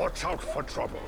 Watch out for trouble.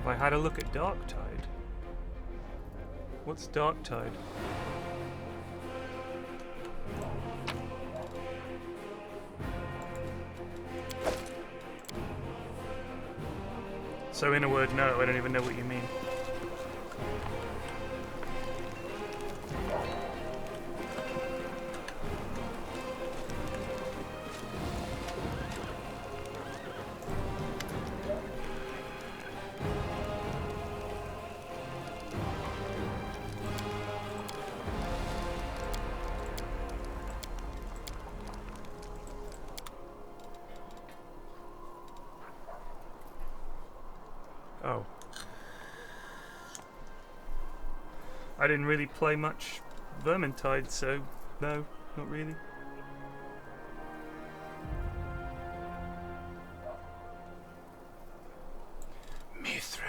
Have I had a look at Darktide? What's Darktide? So in a word, no, I don't even know what you mean. Oh. I didn't really play much Vermintide, so no, not really. Mithril.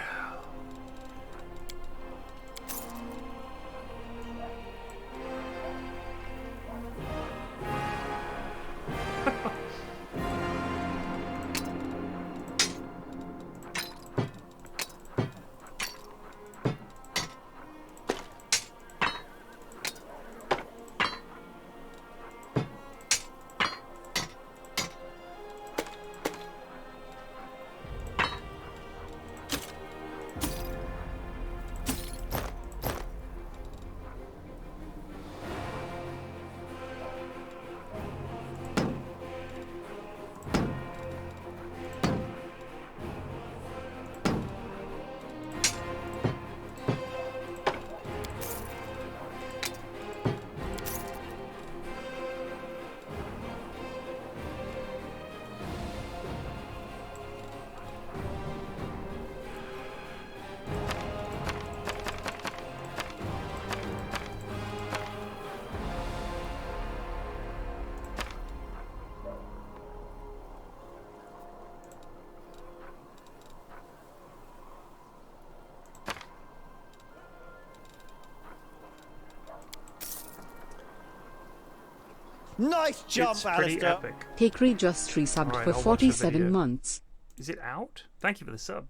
Nice jump, It's pretty Alistair. epic. Hickory just resubbed Alright, for I'll watch the 47 video. months. Is it out? Thank you for the sub.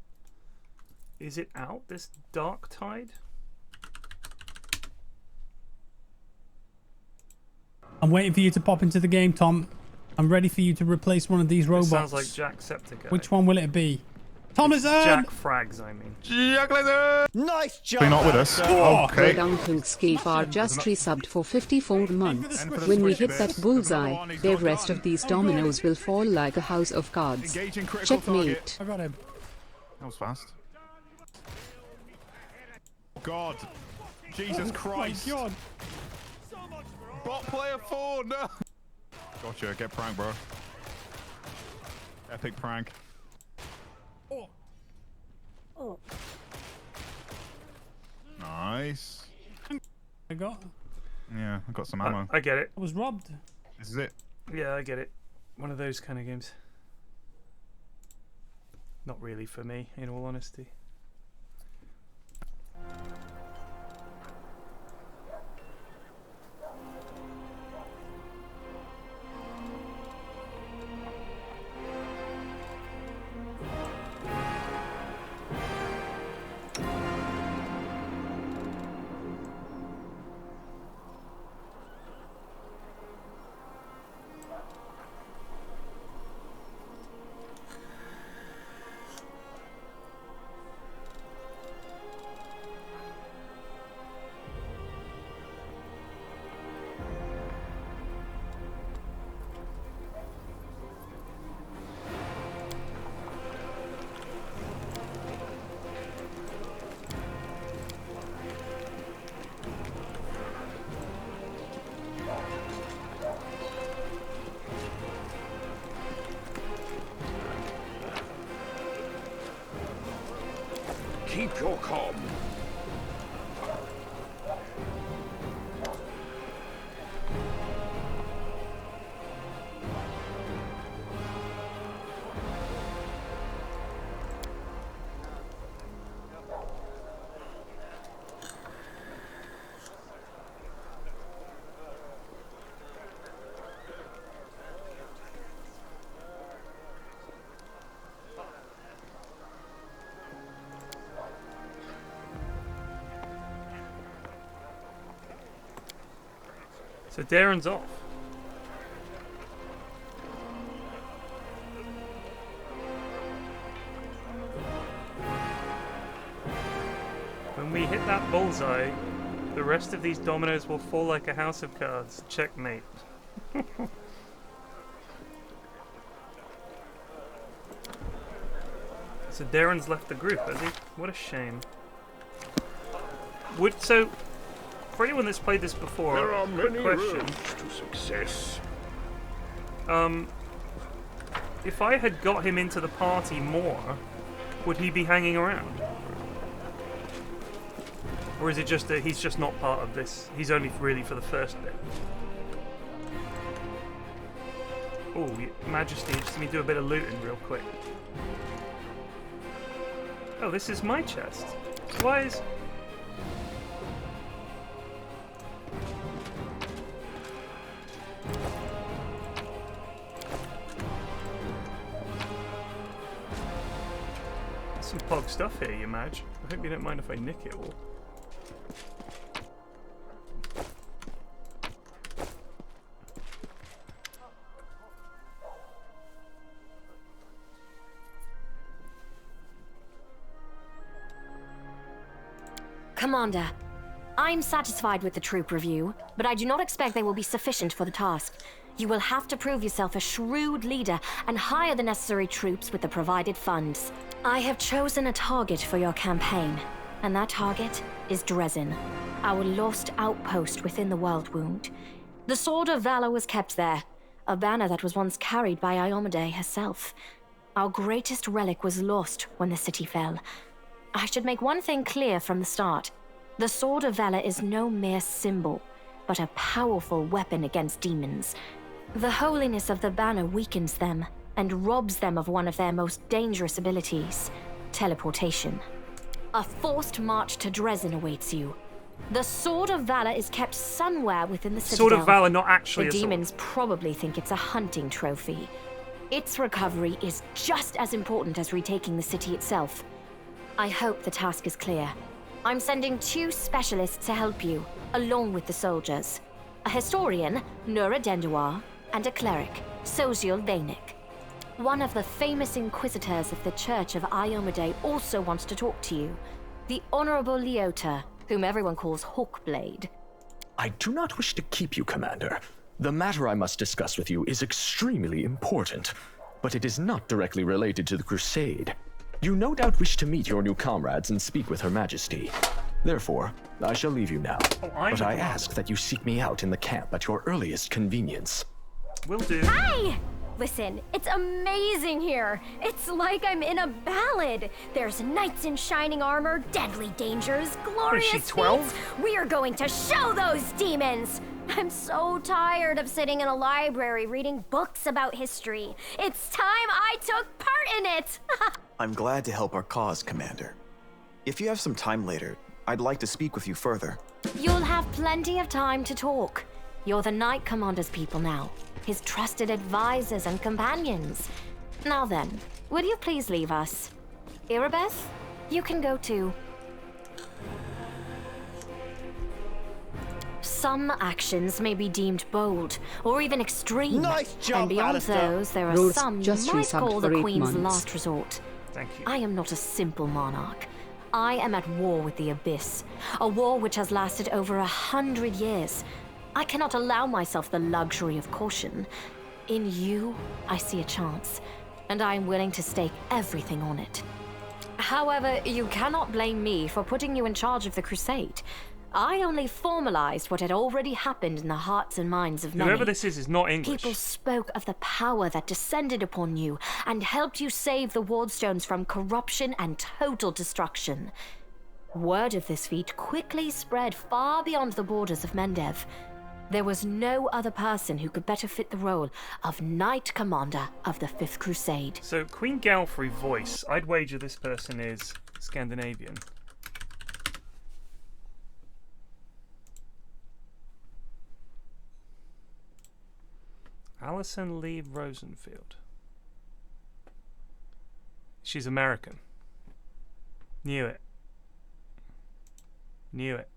Is it out, this Dark Tide? I'm waiting for you to pop into the game, Tom. I'm ready for you to replace one of these It robots. sounds like Jacksepticeye. Which one will it be? Thomason! Jack Frags, I mean. Nice jump. You're not with us. Okay. Redunklungskifar just resubbed for 54 months. When we hit that bullseye, the rest of these dominoes will fall like a house of cards. Engaging critical target. Checkmate. I got him. That was fast. God. Jesus Christ. Oh my God. Bot player 4, no. Gotcha, get pranked, bro. Epic prank. Oh. Nice. I got some ammo. I get it. I was robbed. This is it. Yeah, I get it. One of those kind of games. Not really for me, in all honesty. Keep your calm. So Darren's off. When we hit that bullseye, the rest of these dominoes will fall like a house of cards. Checkmate. So Darren's left the group, has he? What a shame. So, for anyone that's played this before, There are quick many question. roads to success. If I had got him into the party more, would he be hanging around? Or is it just that he's just not part of this? He's only really for the first bit. Oh, Majesty, just let me do a bit of looting real quick. Oh, this is my chest. Why is... some pog stuff here, you Madge. I hope you don't mind if I nick it all. Commander, I'm satisfied with the troop review, but I do not expect they will be sufficient for the task. You will have to prove yourself a shrewd leader and hire the necessary troops with the provided funds. I have chosen a target for your campaign, and that target is Dresden, our lost outpost within the World Wound. The Sword of Valor was kept there, a banner that was once carried by Iomade herself. Our greatest relic was lost when the city fell. I should make one thing clear from the start. The Sword of Valor is no mere symbol, but a powerful weapon against demons. The holiness of the banner weakens them and robs them of one of their most dangerous abilities, teleportation. A forced march to Dresden awaits you. The Sword of Valor is kept somewhere within the Citadel. Sword of Valor, not actually The a sword. demons probably think it's a hunting trophy. Its recovery is just as important as retaking the city itself. I hope the task is clear. I'm sending 2 specialists to help you, along with the soldiers. A historian, Nura Denduar, and a cleric, Soziel Vainik. One of the famous inquisitors of the Church of Iomedae also wants to talk to you. The Honorable Leota, whom everyone calls Hawkblade. I do not wish to keep you, Commander. The matter I must discuss with you is extremely important, but it is not directly related to the Crusade. You no doubt wish to meet your new comrades and speak with Her Majesty. Therefore, I shall leave you now. But I ask that you seek me out in the camp at your earliest convenience. Will do. Hi! Listen, it's amazing here. It's like I'm in a ballad. There's knights in shining armor, deadly dangers, glorious she 12? feats. We are going to show those demons. I'm so tired of sitting in a library reading books about history. It's time I took part in it. I'm glad to help our cause, Commander. If you have some time later, I'd like to speak with you further. You'll have plenty of time to talk. You're the Knight Commander's people now, his trusted advisors and companions. Now then, will you please leave us? Irabeth, you can go too. Some actions may be deemed bold, or even extreme. Nice job, and beyond Alistair. those, there are Rose some you just might resubbed call for the 8 Queen's months. last resort. Thank you. I am not a simple monarch. I am at war with the Abyss, a war which has lasted over 100 years. I cannot allow myself the luxury of caution. In you, I see a chance, and I am willing to stake everything on it. However, you cannot blame me for putting you in charge of the Crusade. I only formalized what had already happened in the hearts and minds of many. Whoever this is not English. People spoke of the power that descended upon you and helped you save the Wardstones from corruption and total destruction. Word of this feat quickly spread far beyond the borders of Mendev. There was no other person who could better fit the role of Knight Commander of the Fifth Crusade. So, Queen Galfrey voice. I'd wager this person is Scandinavian. Alison Lee Rosenfield. She's American. Knew it. Knew it.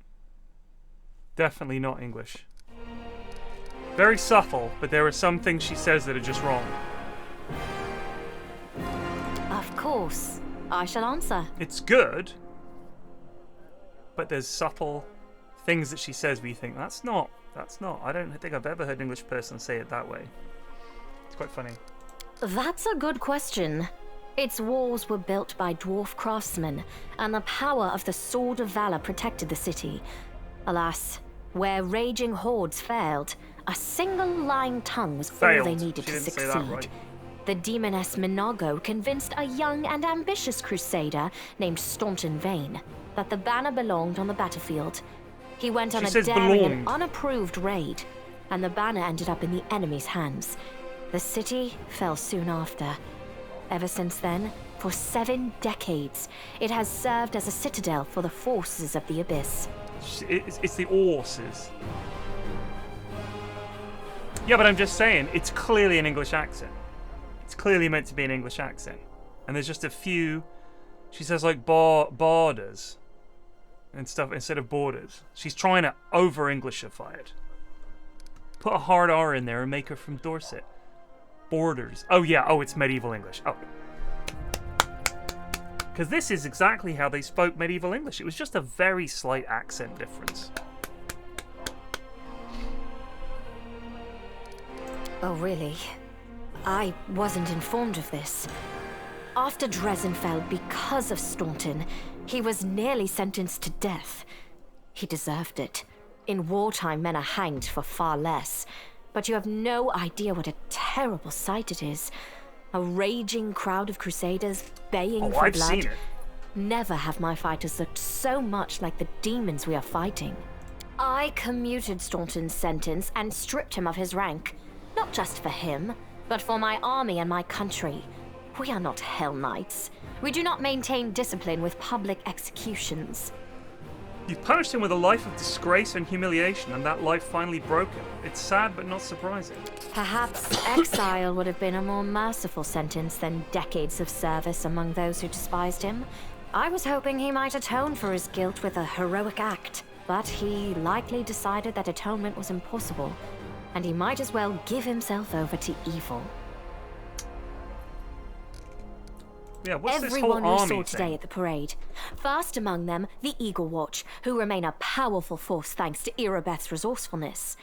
Definitely not English. Very subtle, but there are some things she says that are just wrong. Of course, I shall answer. It's good, but there's subtle things that she says where you think, that's not. I don't think I've ever heard an English person say it that way. It's quite funny. That's a good question. Its walls were built by dwarf craftsmen, and the power of the Sword of Valor protected the city. Alas, where raging hordes failed, a single lying tongue was all they needed to Say succeed. that right. The demoness Minago convinced a young and ambitious crusader named Staunton Vane that the banner belonged on the battlefield. He went on a daring and unapproved raid, and the banner ended up in the enemy's hands. The city fell soon after. Ever since then, for 7 decades, it has served as a citadel for the forces of the Abyss. It's the horses. Yeah, but I'm just saying, it's clearly an English accent. It's clearly meant to be an English accent. And there's just a few... She says, like, borders and stuff instead of borders. She's trying to over-Englishify it. Put a hard R in there and make her from Dorset. Borders. Oh, yeah. Oh, it's medieval English. Oh. Because this is exactly how they spoke medieval English. It was just a very slight accent difference. Oh, really? I wasn't informed of this. After Dresden fell because of Staunton, he was nearly sentenced to death. He deserved it. In wartime, men are hanged for far less. But you have no idea what a terrible sight it is. A raging crowd of crusaders baying for I've blood. seen it. Never have my fighters looked so much like the demons we are fighting. I commuted Staunton's sentence and stripped him of his rank. Not just for him, but for my army and my country. We are not Hell Knights. We do not maintain discipline with public executions. You've punished him with a life of disgrace and humiliation, and that life finally broke him. It's sad, but not surprising. Perhaps exile would have been a more merciful sentence than decades of service among those who despised him. I was hoping he might atone for his guilt with a heroic act, but he likely decided that atonement was impossible, and he might as well give himself over to evil. Yeah, what's Everyone this whole we army saw today thing? at the parade. First among them, the Eagle Watch, who remain a powerful force thanks to Irabeth's resourcefulness.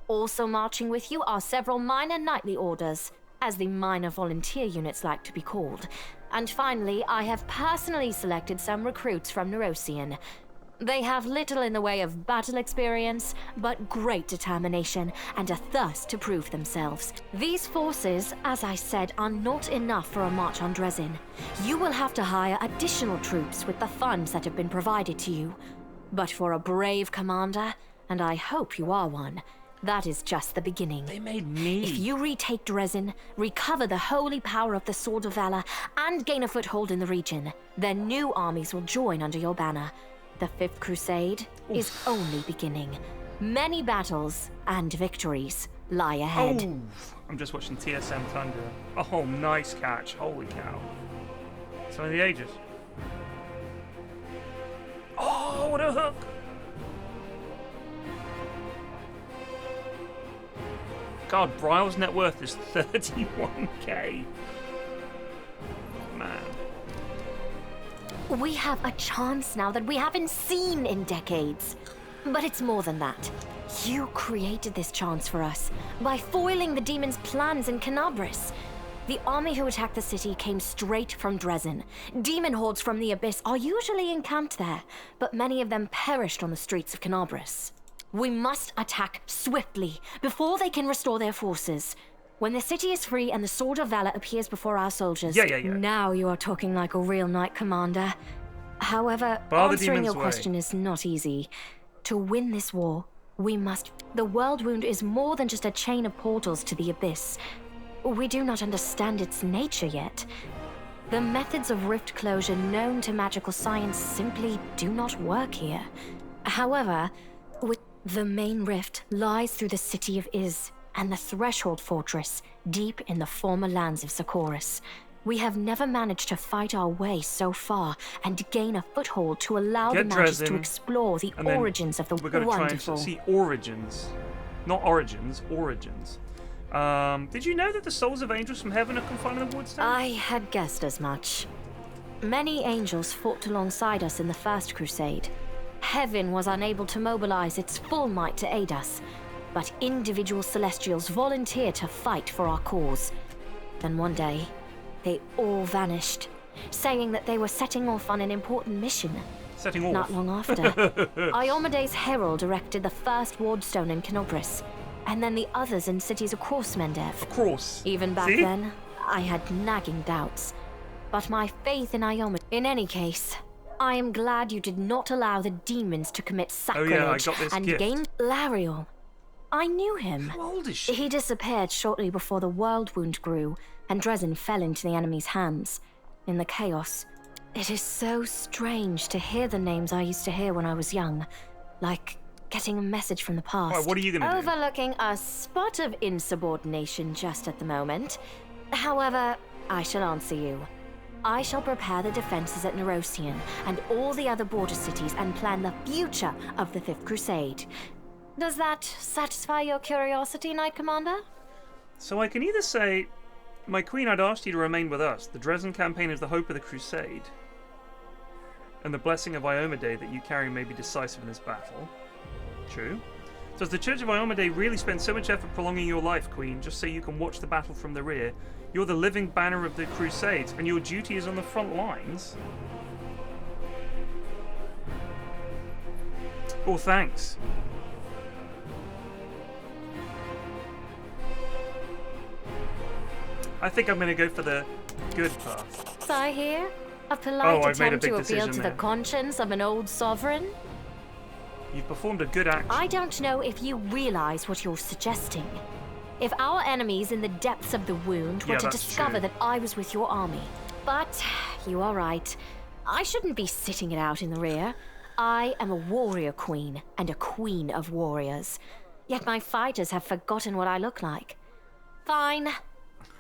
Also marching with you are several minor knightly orders, as the minor volunteer units like to be called. And finally, I have personally selected some recruits from Neurosian. They have little in the way of battle experience, but great determination and a thirst to prove themselves. These forces, as I said, are not enough for a march on Dresden. You will have to hire additional troops with the funds that have been provided to you. But for a brave commander, and I hope you are one, that is just the beginning. They made me. If you retake Dresden, recover the holy power of the Sword of Valor, and gain a foothold in the region, then new armies will join under your banner. The Fifth Crusade is only beginning. Many battles and victories lie ahead. Oh, I'm just watching TSM Thunder. Oh, nice catch. Holy cow. Some of the ages. Oh, what a hook. God, Bryle's net worth is 31k. Man. We have a chance now that we haven't seen in decades. But it's more than that. You created this chance for us by foiling the demon's plans in Canabris. The army who attacked the city came straight from Dresden. Demon hordes from the Abyss are usually encamped there, but many of them perished on the streets of Canabris. We must attack swiftly before they can restore their forces. When the city is free and the Sword of Valor appears before our soldiers, now you are talking like a real knight commander. However, answering your question is not easy. To win this war, we must... The World Wound is more than just a chain of portals to the Abyss. We do not understand its nature yet. The methods of rift closure known to magical science simply do not work here. However, the main rift lies through the city of Iz and the Threshold Fortress, deep in the former lands of Socorus. We have never managed to fight our way so far and gain a foothold to allow the mages to explore the origins of the wonderful... We're going to try and see origins. Not origins, origins. Did you know that the souls of angels from heaven are confined in the Woodstone? I had guessed as much. Many angels fought alongside us in the First Crusade. Heaven was unable to mobilize its full might to aid us, but individual celestials volunteered to fight for our cause. Then one day, they all vanished, saying that they were setting off on an important mission. Setting off? Not long after, Iomede's herald erected the first wardstone in Canobris, and then the others in cities across Mendev. Across. Even back then, I had nagging doubts. But my faith in Iomede... In any case, I am glad you did not allow the demons to commit sacrilege and gain Lariel. I knew him. How old is she? He disappeared shortly before the World Wound grew, and Dresden fell into the enemy's hands. In the chaos, it is so strange to hear the names I used to hear when I was young, like getting a message from the past. Right, what are you going to do? Overlooking a spot of insubordination just at the moment. However, I shall answer you. I shall prepare the defenses at Neurosian and all the other border cities and plan the future of the Fifth Crusade. Does that satisfy your curiosity, Knight Commander? So I can either say, my queen, I'd asked you to remain with us. The Dresden campaign is the hope of the crusade. And the blessing of Iomede that you carry may be decisive in this battle. True. Does the Church of Iomede really spend so much effort prolonging your life, Queen, just so you can watch the battle from the rear? You're the living banner of the Crusades, and your duty is on the front lines? Oh, thanks. I think I'm going to go for the good path. So I hear a polite attempt to appeal to there. the conscience of an old sovereign? You've performed a good action. I don't know if you realize what you're suggesting. If our enemies in the depths of the wound were to discover that I was with your army. But you are right. I shouldn't be sitting it out in the rear. I am a warrior queen and a queen of warriors. Yet my fighters have forgotten what I look like. Fine.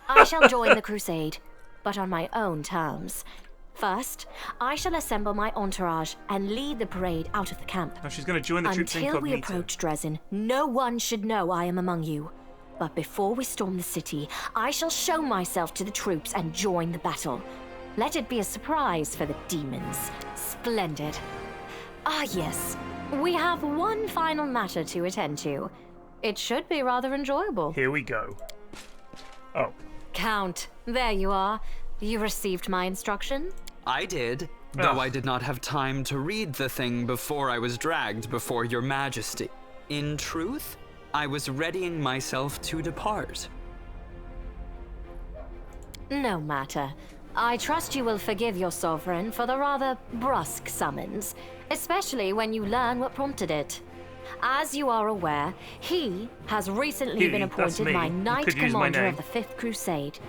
I shall join the crusade, but on my own terms. First, I shall assemble my entourage and lead the parade out of the camp. Oh, she's going to join the troops Until we incognito. approach Dresden, no one should know I am among you. But before we storm the city, I shall show myself to the troops and join the battle. Let it be a surprise for the demons. Splendid. Ah, yes. We have one final matter to attend to. It should be rather enjoyable. Here we go. Oh. Count, there you are. You received my instruction? I did, though I did not have time to read the thing before I was dragged before your majesty. In truth, I was readying myself to depart. No matter. I trust you will forgive your sovereign for the rather brusque summons, especially when you learn what prompted it. As you are aware, he has recently been appointed my Knight Commander of the Fifth Crusade.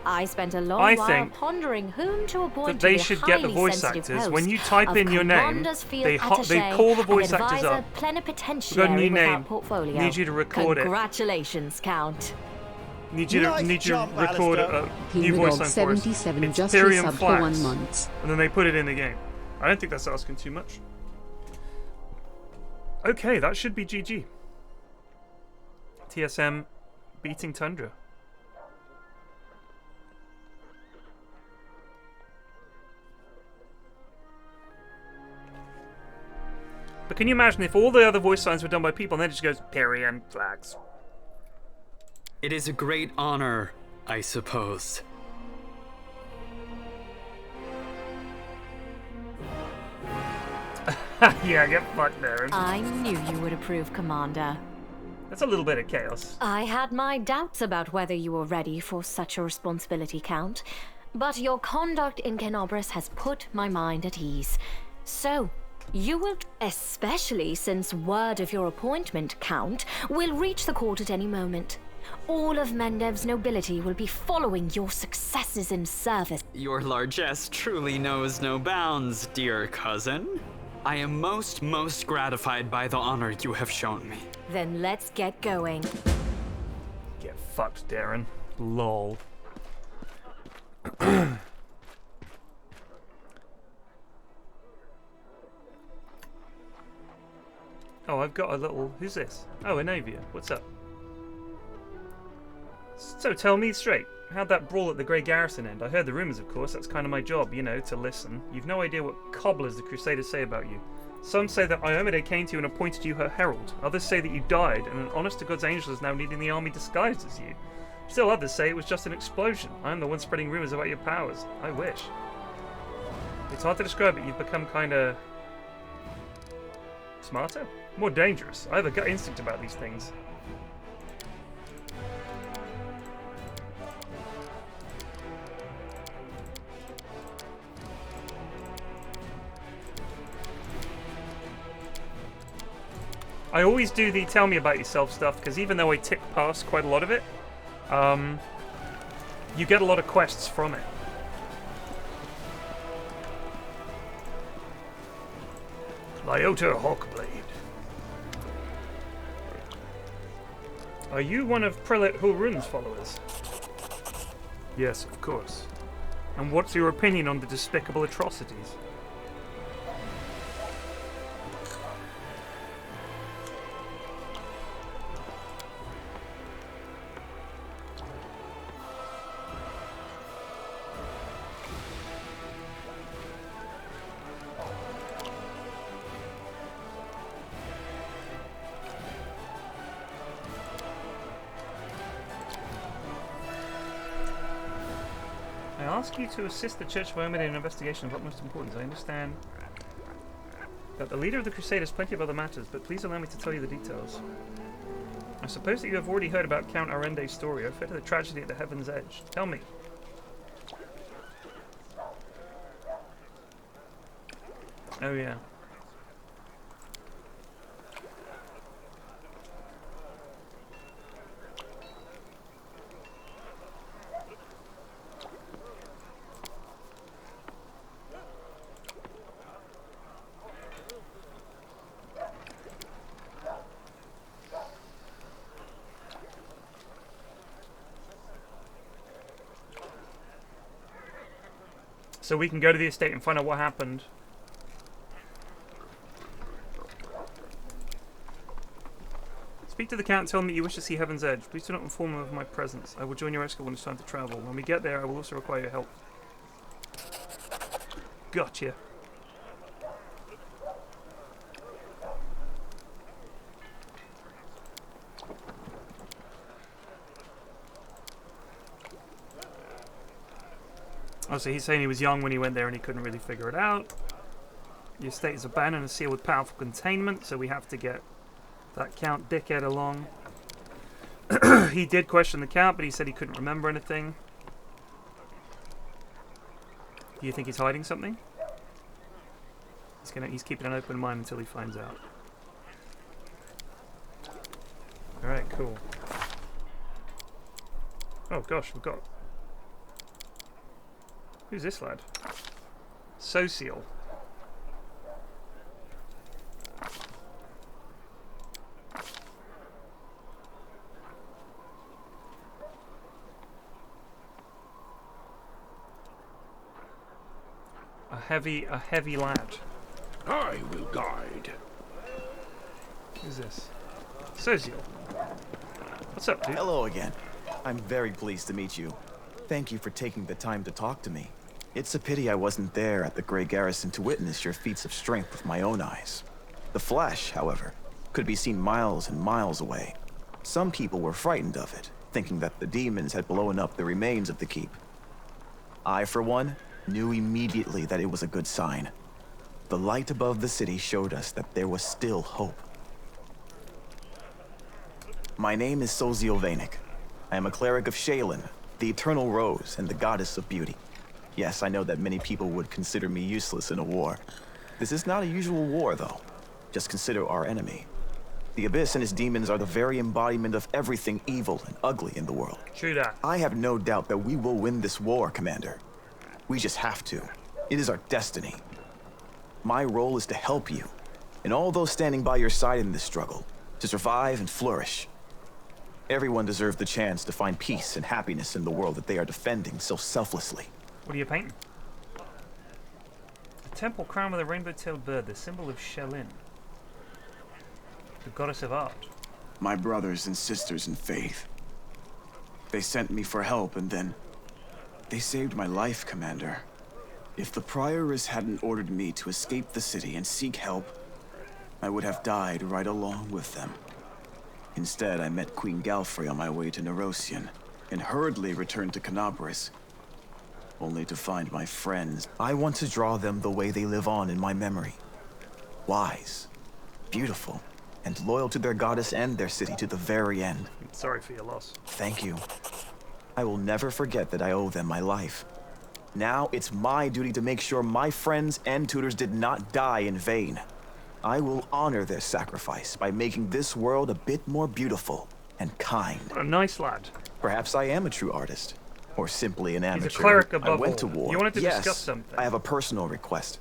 I spent a long while pondering whom to appoint that they to should the get the highly voice sensitive actors. post When you type in your name, they call the voice actors up. We've got a new name. Need you to record it. Congratulations, Count. Need you to record a new voice line for us. 77 It's just PFlax, resubbed for 1 month. and then they put it in the game. I don't think that's asking too much. Okay, that should be GG. TSM beating Tundra. But can you imagine if all the other voice lines were done by people and then it just goes PFlax? It is a great honor, I suppose. Yeah, get fucked there. I knew you would approve, Commander. That's a little bit of chaos. I had my doubts about whether you were ready for such a responsibility, Count. But your conduct in Kenobris has put my mind at ease. So, you will, especially since word of your appointment, Count, will reach the court at any moment. All of Mendev's nobility will be following your successes in service. Your largesse truly knows no bounds, dear cousin. I am most gratified by the honor you have shown me. Then let's get going. Get fucked, Darren. Lol. Oh, I've got a little... Who's this? Oh, Anavia. What's up? So, tell me straight. How'd that brawl at the Grey Garrison end? I heard the rumours, of course. That's kind of my job, you know, to listen. You've no idea what cobblers the Crusaders say about you. Some say that Iomade came to you and appointed you her herald. Others say that you died, and an honest-to-God's angel is now leading the army disguised as you. Still others say it was just an explosion. I'm the one spreading rumours about your powers. I wish. It's hard to describe it. You've become kinda... smarter? More dangerous. I have a gut instinct about these things. I always do the tell me about yourself stuff, because even though I tick past quite a lot of it, you get a lot of quests from it. Lyota Hawkblade. Are you one of Prelate Hulrun's followers? Yes, of course. And what's your opinion on the despicable atrocities? I ask you to assist the Church of Iomade in an investigation of utmost importance. I understand that the leader of the Crusade has plenty of other matters, but please allow me to tell you the details. I suppose that you have already heard about Count Arende's story. I've heard of the tragedy at the Heaven's Edge. Tell me. Oh yeah. So we can go to the estate and find out what happened. Speak to the Count and tell him that you wish to see Heaven's Edge. Please do not inform him of my presence. I will join your escort when it's time to travel. When we get there, I will also require your help. Gotcha. Oh, so he's saying he was young when he went there and he couldn't really figure it out. The estate is abandoned and sealed with powerful containment, so we have to get that Count dickhead along. He did question the Count, but he said he couldn't remember anything. Do you think he's hiding something? He's keeping an open mind until he finds out. Alright, cool. Oh gosh, we've got... Who's this lad? Social. A heavy lad. I will guide. Who's this? Social. What's up, dude? Hello again. I'm very pleased to meet you. Thank you for taking the time to talk to me. It's a pity I wasn't there at the Grey Garrison to witness your feats of strength with my own eyes. The flash, however, could be seen miles and miles away. Some people were frightened of it, thinking that the demons had blown up the remains of the keep. I, for one, knew immediately that it was a good sign. The light above the city showed us that there was still hope. My name is Sozio Vanek. I am a cleric of Shaylin, the Eternal Rose and the Goddess of Beauty. Yes, I know that many people would consider me useless in a war. This is not a usual war, though. Just consider our enemy. The Abyss and his demons are the very embodiment of everything evil and ugly in the world. True that. I have no doubt that we will win this war, Commander. We just have to. It is our destiny. My role is to help you, and all those standing by your side in this struggle, to survive and flourish. Everyone deserves the chance to find peace and happiness in the world that they are defending so selflessly. What are you painting? The temple crowned with a rainbow-tailed bird, the symbol of Shaylin. The goddess of art. My brothers and sisters in faith. They sent me for help, and then they saved my life, Commander. If the Prioress hadn't ordered me to escape the city and seek help, I would have died right along with them. Instead, I met Queen Galfrey on my way to Nerosian, and hurriedly returned to Canabris, only to find my friends. I want to draw them the way they live on in my memory. Wise, beautiful, and loyal to their goddess and their city to the very end. Sorry for your loss. Thank you. I will never forget that I owe them my life. Now it's my duty to make sure my friends and tutors did not die in vain. I will honor their sacrifice by making this world a bit more beautiful and kind. What a nice lad. Perhaps I am a true artist, or simply an amateur. He's a cleric above I went to all. war. You wanted to yes, discuss something. I have a personal request.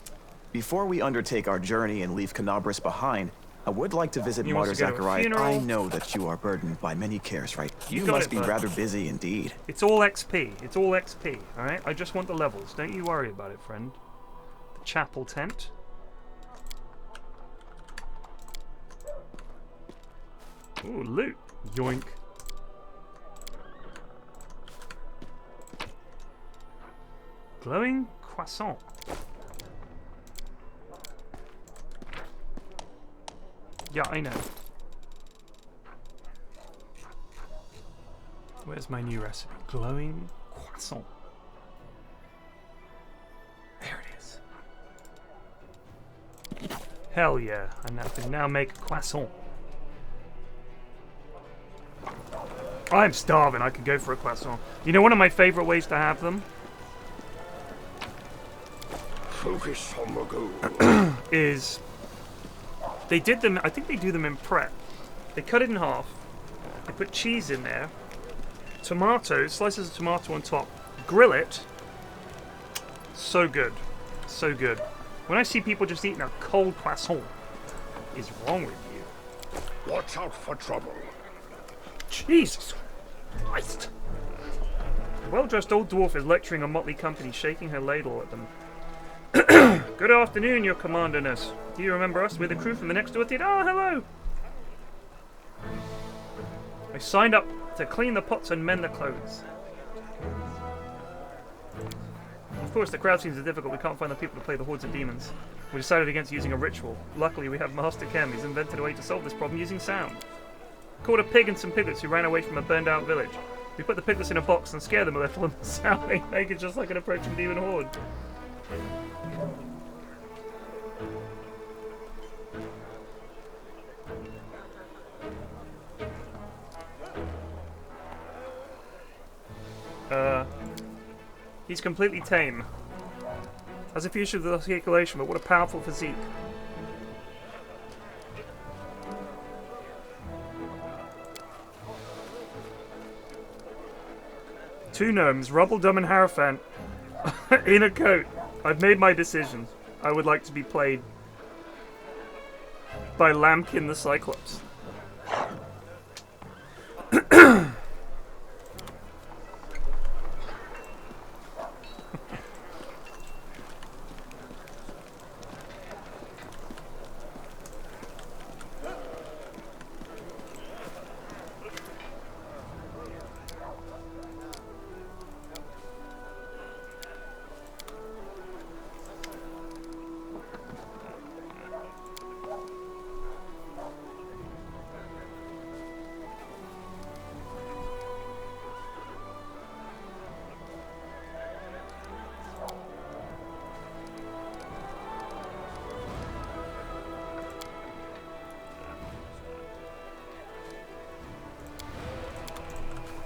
Before we undertake our journey and leave Canabris behind, I would like to visit He Martyr wants to go to a Zachariah. funeral. I know that you are burdened by many cares, right? You got must it, be bud. rather busy indeed. It's all XP. It's all XP, alright? I just want the levels. Don't you worry about it, friend. The chapel tent. Ooh, loot. Yoink. Glowing croissant. Yeah, I know. Where's my new recipe? Glowing croissant. There it is. Hell yeah, I can now make a croissant. I'm starving, I could go for a croissant. You know one of my favorite ways to have them? Focus on the goal. Is they did them, I think they do them in prep. They cut it in half, they put cheese in there, tomatoes, slices of tomato on top, grill it. So good. So good. When I see people just eating a cold croissant, what is wrong with you? Watch out for trouble. Jesus Christ. A well-dressed old dwarf is lecturing a motley company, shaking her ladle at them. Good afternoon, your commanderness. Do you remember us? We're the crew from the next door theater. Oh, hello! I signed up to clean the pots and mend the clothes. Of course, the crowd scenes are difficult. We can't find the people to play the hordes of demons. We decided against using a ritual. Luckily, we have Master Kem. He's invented a way to solve this problem using sound. Caught a pig and some piglets who ran away from a burned-out village. We put the piglets in a box and scare them a little, and the sound they make it just like an approaching demon horde. He's completely tame. Has a few issues with articulation, but what a powerful physique. Two gnomes, Rubbledum and Hierophant, in a coat. I've made my decision. I would like to be played by Lambkin the Cyclops.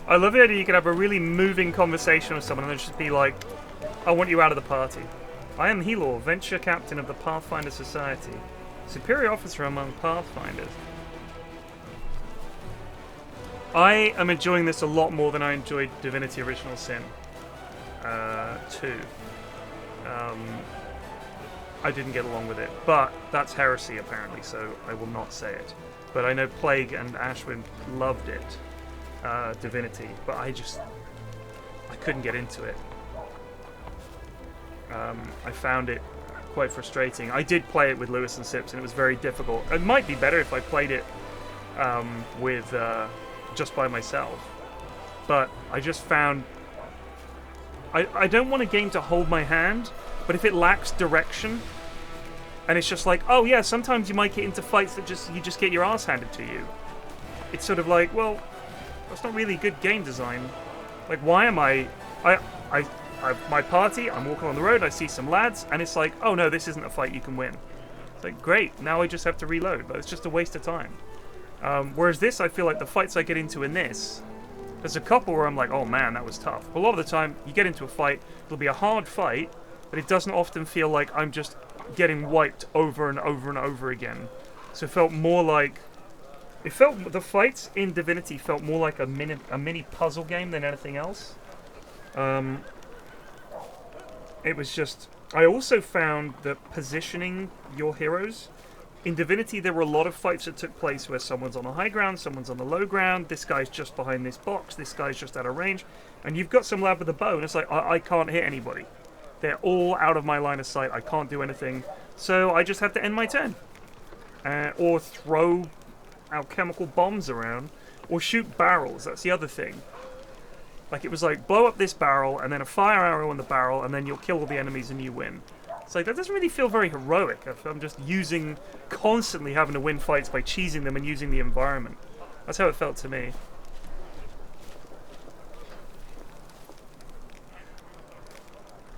I love the idea you can have a really moving conversation with someone and just be like, I want you out of the party. I am Helor, Venture Captain of the Pathfinder Society. Superior officer among Pathfinders. I am enjoying this a lot more than I enjoyed Divinity Original Sin 2. I didn't get along with it, but that's heresy apparently, so I will not say it. But I know Plague and Ashwin loved it. Divinity, but I couldn't get into it. I found it quite frustrating. I did play it with Lewis and Sips, and it was very difficult. It might be better if I played it with just by myself, but I just found I don't want a game to hold my hand, but if it lacks direction, and it's just like, oh yeah, sometimes you might get into fights that you just get your ass handed to you. It's sort of like, well, that's not really good game design. Like, why am I my party, I'm walking on the road, I see some lads, and it's like, oh no, this isn't a fight you can win. It's like, great, now I just have to reload, but it's just a waste of time. Whereas this, I feel like the fights I get into in this, there's a couple where I'm like, oh man, that was tough. But a lot of the time, you get into a fight, it'll be a hard fight, but it doesn't often feel like I'm just getting wiped over and over and over again. So it felt more like, the fights in Divinity felt more like a mini puzzle game than anything else. It was just, I also found that positioning your heroes, in Divinity there were a lot of fights that took place where someone's on the high ground, someone's on the low ground, this guy's just behind this box, this guy's just out of range, and you've got some lad with a bow, and it's like, I can't hit anybody. They're all out of my line of sight, I can't do anything, so I just have to end my turn. Or throw alchemical bombs around, or shoot barrels, that's the other thing. Like, it was like, blow up this barrel, and then a fire arrow on the barrel, and then you'll kill all the enemies and you win. It's like, that doesn't really feel very heroic. I'm just constantly having to win fights by cheesing them and using the environment. That's how it felt to me.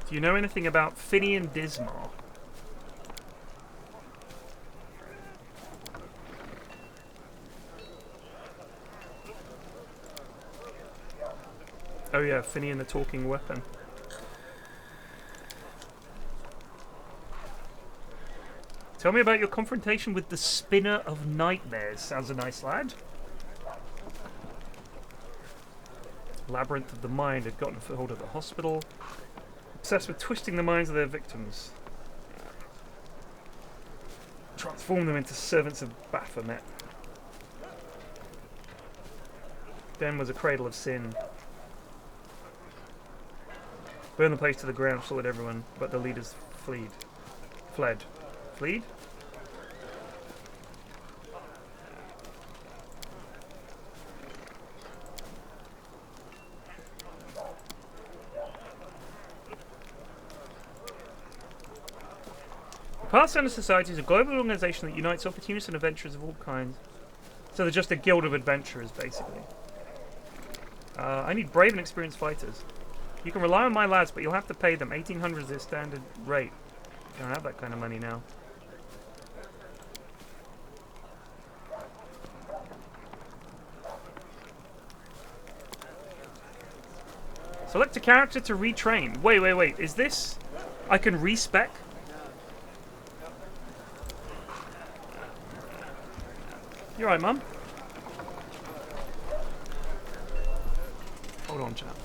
Do you know anything about Finian Dismar? Oh yeah, Finian the Talking Weapon. Tell me about your confrontation with the Spinner of Nightmares. Sounds a nice lad. Labyrinth of the Mind had gotten a foothold at the hospital. Obsessed with twisting the minds of their victims. Transform them into servants of Baphomet. Den was a cradle of sin. Burn the place to the ground, slaughtered everyone, but the leaders fled. Fleed? The Pathfinder Society is a global organization that unites opportunists and adventurers of all kinds. So they're just a guild of adventurers, basically. I need brave and experienced fighters. You can rely on my lads, but you'll have to pay them. 1,800 is their standard rate. I don't have that kind of money now. Select a character to retrain. Wait. Is this... I can respec? You alright, Mum? Hold on, chap.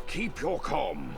Keep your calm.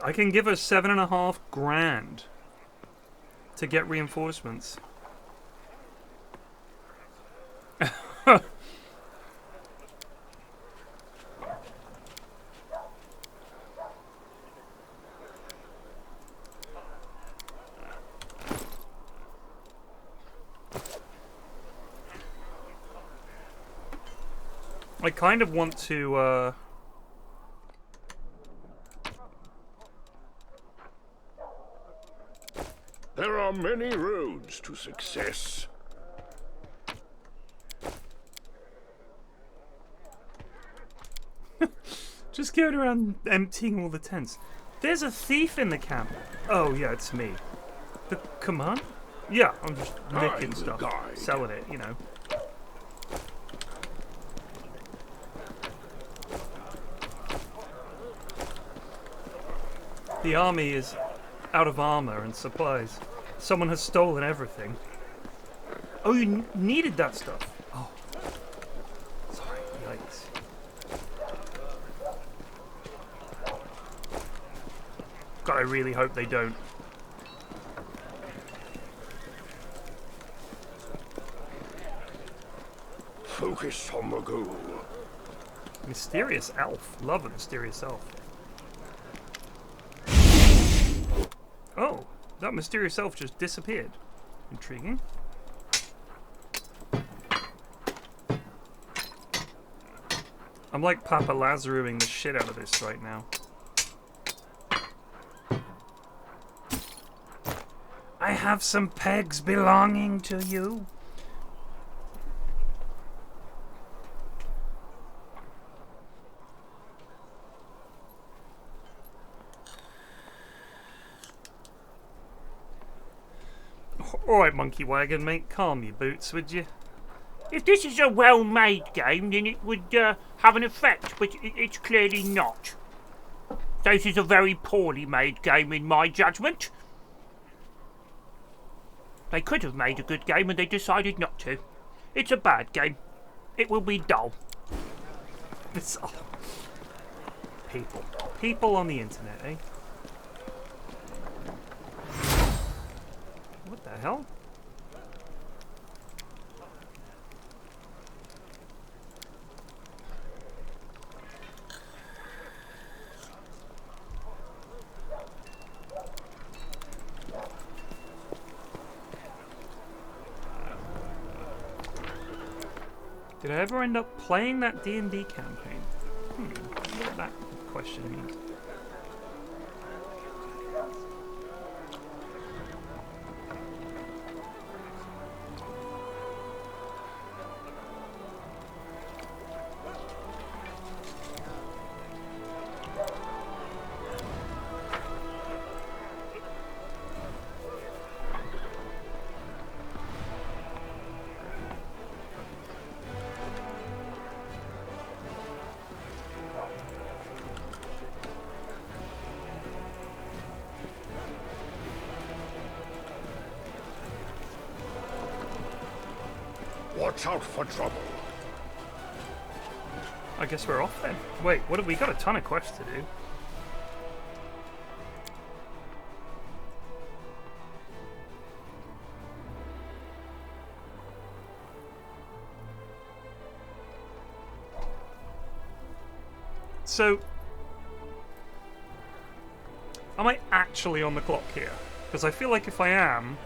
I can give her 7.5 grand to get reinforcements. I kind of want to, There are many roads to success. just going around emptying all the tents. There's a thief in the camp. Oh, yeah, it's me. The command? Yeah, I'm just nicking stuff. Selling it, you know. The army is out of armor and supplies. Someone has stolen everything. Oh, you needed that stuff. Oh. Sorry, yikes. God, I really hope they don't. Focus on the goal. Mysterious elf. Love a mysterious elf. Oh, that mysterious elf just disappeared. Intriguing. I'm like Papa Lazaruing the shit out of this right now. I have some pegs belonging to you. Alright, Monkey Wagon, mate. Calm your boots, would you? If this is a well-made game, then it would have an effect, but it's clearly not. This is a very poorly made game, in my judgment. They could have made a good game, and they decided not to. It's a bad game. It will be dull. It's all... People. People on the internet, eh? What the hell? Did I ever end up playing that D&D campaign? What that question means. Watch out for trouble. I guess we're off then. Wait, what have we got? A ton of quests to do. So, am I actually on the clock here? Because I feel like if I am,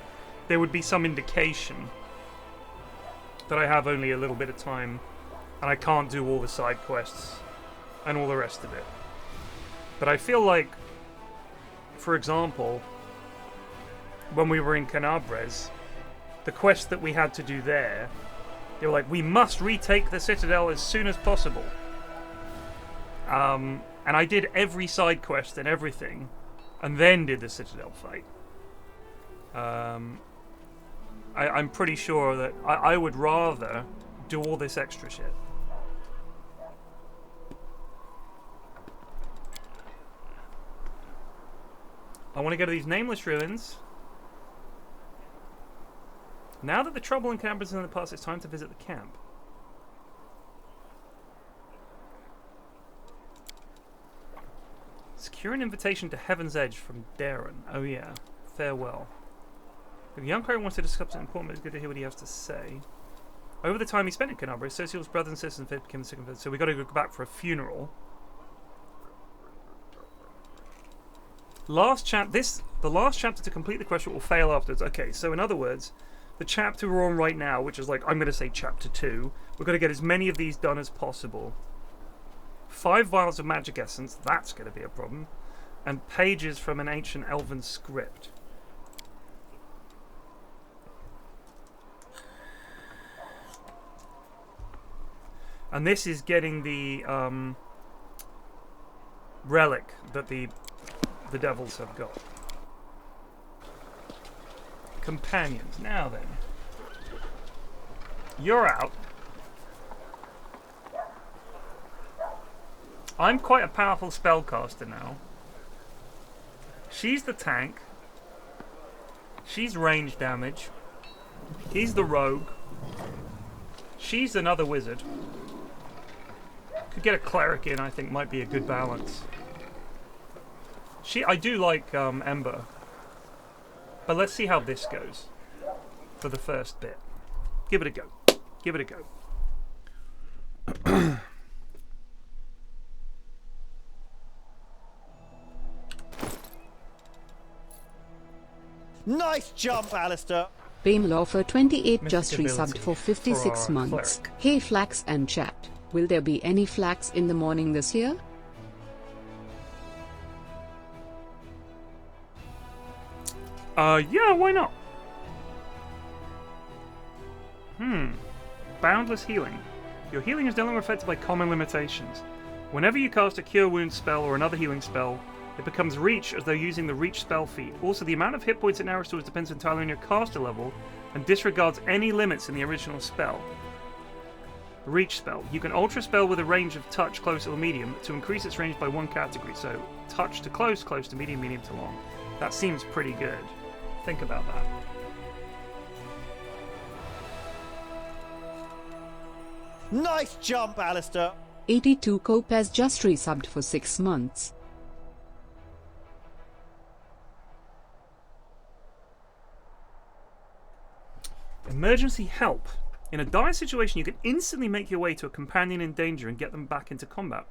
there would be some indication that I have only a little bit of time and I can't do all the side quests and all the rest of it. But I feel like, for example, when we were in Canabres, the quest that we had to do there, they were like, we must retake the Citadel as soon as possible. And I did every side quest and everything, and then did the Citadel fight. I'm pretty sure that I would rather do all this extra shit. I want to go to these nameless ruins. Now that the trouble in Canberra is in the past, it's time to visit the camp. Secure an invitation to Heaven's Edge from Darren. Oh yeah. Farewell. If the young cleric wants to discuss something important, it's good to hear what he has to say. Over the time he spent in Canabria, Social's brothers and sisters and faith became the second faith. So we got to go back for a funeral. The last chapter to complete the quest will fail afterwards. Okay, so in other words, the chapter we're on right now, which is like, I'm going to say chapter 2, we've got to get as many of these done as possible. 5 vials of magic essence, that's going to be a problem. And pages from an ancient elven script. And this is getting the relic that the devils have got. Companions. Now then. You're out. I'm quite a powerful spellcaster now. She's the tank. She's range damage. He's the rogue. She's another wizard. Could get a cleric in, I think, might be a good balance. I do like Ember. But let's see how this goes for the first bit. Give it a go. Give it a go. Nice jump, Alistair. Bamelaw for 28 just Mystic resubbed ability for 56 for our months. cleric. Hey Flax and chat. Will there be any flax in the morning this year? Yeah, why not? Boundless healing. Your healing is no longer affected by common limitations. Whenever you cast a Cure Wounds spell or another healing spell, it becomes Reach as though using the Reach spell feat. Also, the amount of hit points it now restores depends entirely on your caster level and disregards any limits in the original spell. Reach spell. You can ultra spell with a range of touch, close, or medium to increase its range by 1 category. So, touch to close, close to medium, medium to long. That seems pretty good. Think about that. Nice jump, Alistair. 82 Cope has just resubbed for 6 months. Emergency help. In a dire situation, you can instantly make your way to a companion in danger and get them back into combat.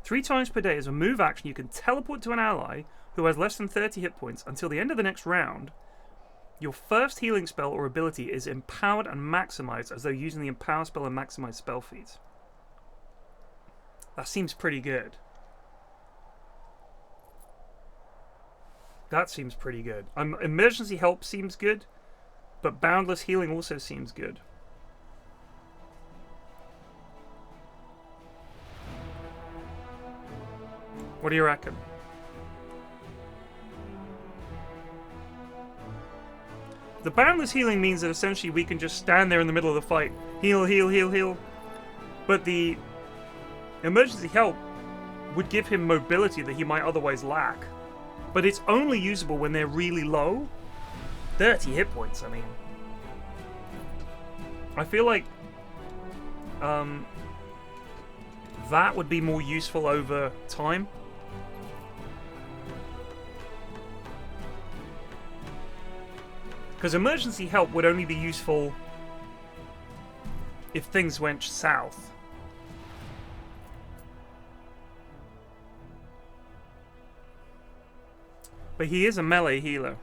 3 times per day as a move action, you can teleport to an ally who has less than 30 hit points until the end of the next round. Your first healing spell or ability is empowered and maximized as though using the empower spell and maximize spell feats. That seems pretty good. That seems pretty good. Emergency help seems good, but boundless healing also seems good. What do you reckon? The boundless healing means that essentially we can just stand there in the middle of the fight. Heal, heal, heal, heal. But the emergency help would give him mobility that he might otherwise lack. But it's only usable when they're really low. 30 hit points, I mean. I feel like that would be more useful over time. Because emergency help would only be useful if things went south. But he is a melee healer.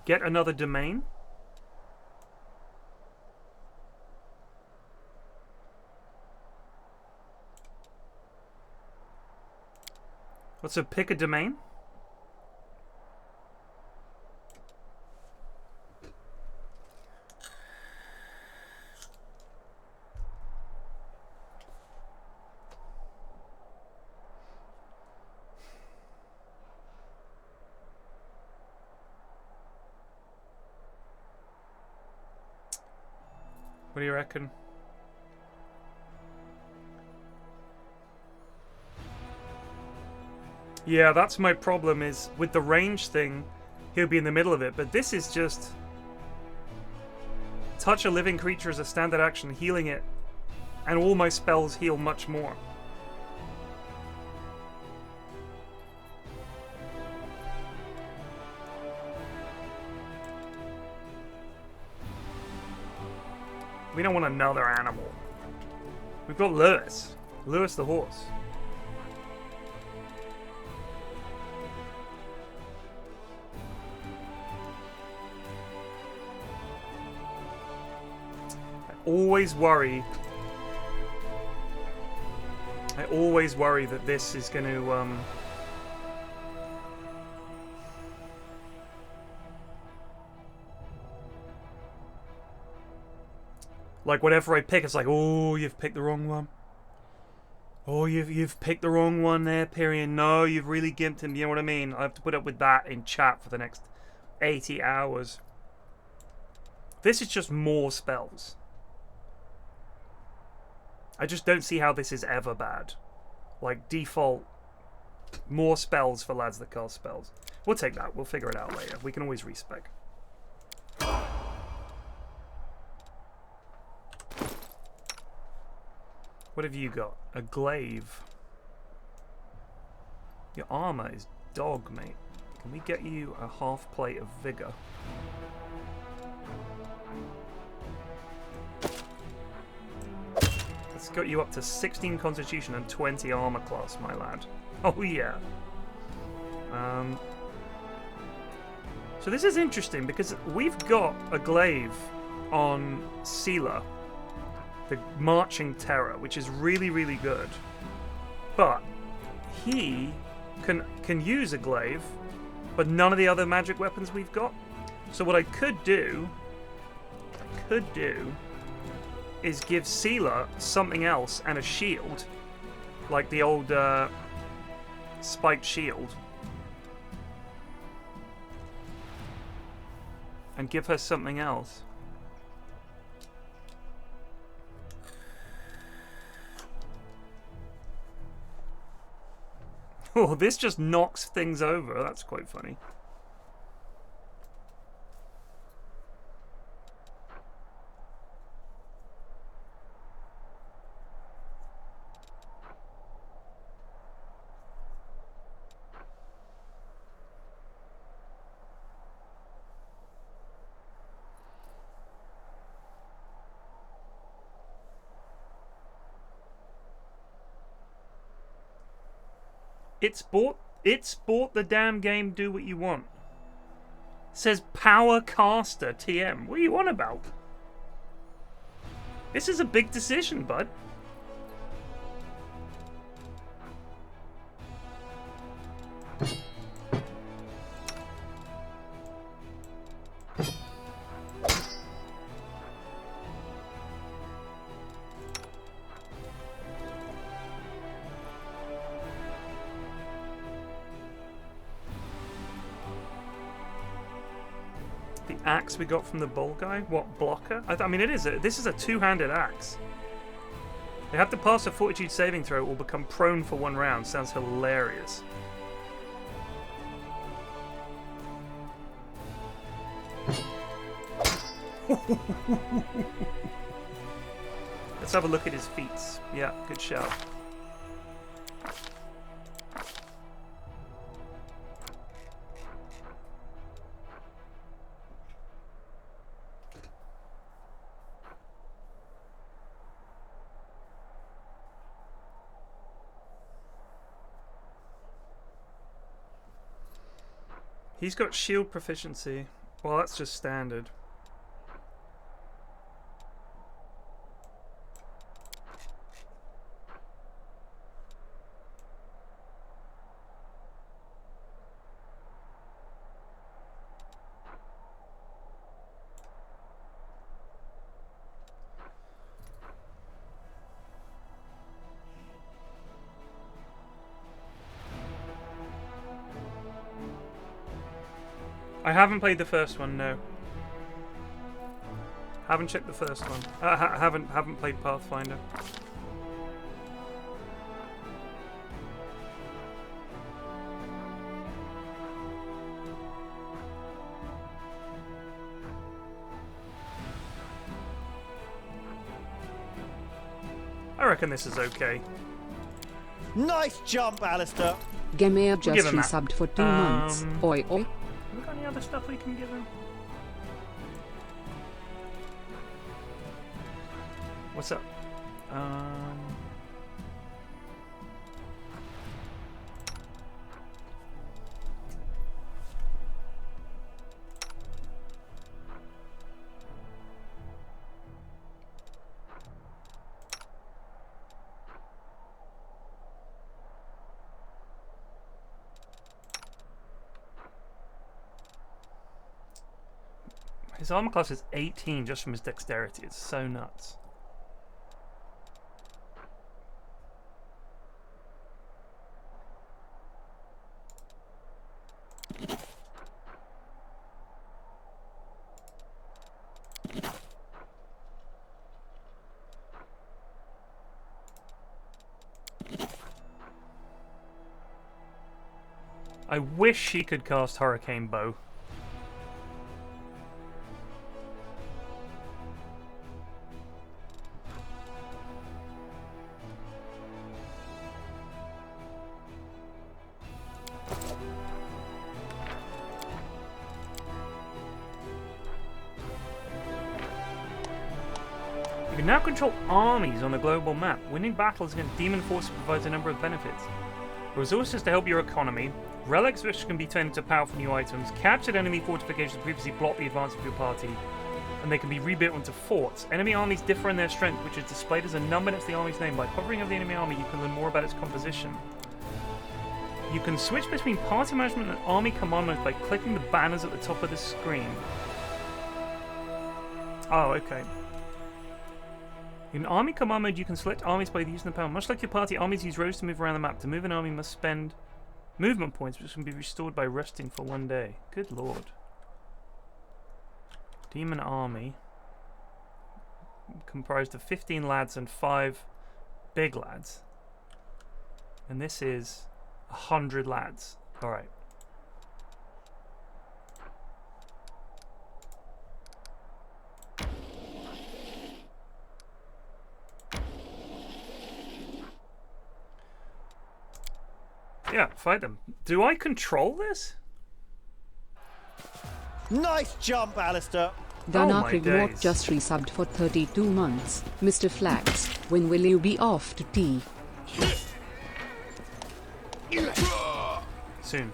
Get another domain. So pick a domain. What do you reckon? Yeah, that's my problem, is with the range thing, he'll be in the middle of it, but this is just touch a living creature as a standard action, healing it, and all my spells heal much more. We don't want another animal. We've got Lewis. Lewis the horse. I always worry that this is going to like whatever I pick, it's like, oh, you've picked the wrong one. Oh, you've picked the wrong one there, Pyrian. No, you've really gimped him. You know what I mean? I have to put up with that in chat for the next 80 hours. This is just more spells. I just don't see how this is ever bad. Like, default, more spells for lads that cast spells. We'll take that. We'll figure it out later. We can always respec. What have you got? A glaive. Your armor is dog, mate. Can we get you a half plate of vigor? It's got you up to 16 constitution and 20 armor class, my lad. Oh yeah. So this is interesting because we've got a glaive on Seela, the marching terror, which is really, really good. But he can use a glaive, but none of the other magic weapons we've got. So what I could do is give Seela something else and a shield, like the old spiked shield, and give her something else. Oh, this just knocks things over. That's quite funny. It's bought the damn game. Do what you want. It says Power Caster TM. What are you on about? This is a big decision, bud. Axe we got from the bull guy. What, blocker? I mean, this is a two-handed axe. They have to pass a fortitude saving throw or become prone for 1 round. Sounds hilarious. Let's have a look at his feats. Yeah, good shout. He's got shield proficiency. Well, that's just standard. I haven't played the first one, no. Haven't checked the first one. Haven't played Pathfinder. I reckon this is okay. Nice jump, Alistair. Gamer just resubbed for 2 months. Oi oi. Have we got any other stuff we can give him? What's up? His armor class is 18 just from his dexterity. It's so nuts. I wish he could cast Hurricane Bow. You can now control armies on the global map. Winning battles against demon forces provides a number of benefits. Resources to help your economy, relics which can be turned into powerful new items, captured enemy fortifications previously blocked the advance of your party, and they can be rebuilt into forts. Enemy armies differ in their strength, which is displayed as a number next to the army's name. By hovering over the enemy army, you can learn more about its composition. You can switch between party management and army command modes by clicking the banners at the top of the screen. Oh, okay. In army command mode, you can select armies by using the power. Much like your party, armies use rows to move around the map. To move an army, must spend movement points, which can be restored by resting for 1 day. Good lord. Demon army. Comprised of 15 lads and 5 big lads. And this is 100 lads. Alright. Yeah, fight them. Do I control this? Nice jump, Alistair. Gunarchive Walk just resubbed for 32 months. Mr. Flax, when will you be off to tea? Soon.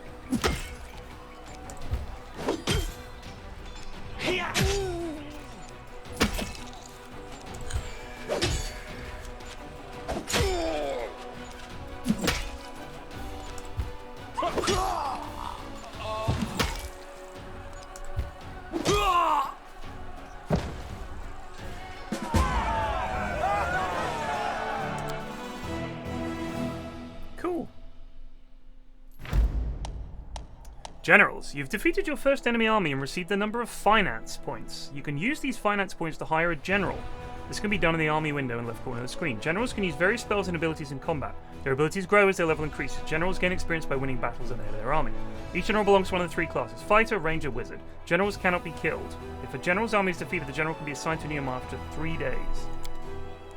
Cool. Generals, you've defeated your first enemy army and received a number of finance points. You can use these finance points to hire a general. This can be done in the army window in the left corner of the screen. Generals can use various spells and abilities in combat. Their abilities grow as their level increases. Generals gain experience by winning battles in their army. Each general belongs to one of the 3 classes: Fighter, Ranger, Wizard. Generals cannot be killed. If a general's army is defeated, the general can be assigned to a new army after 3 days.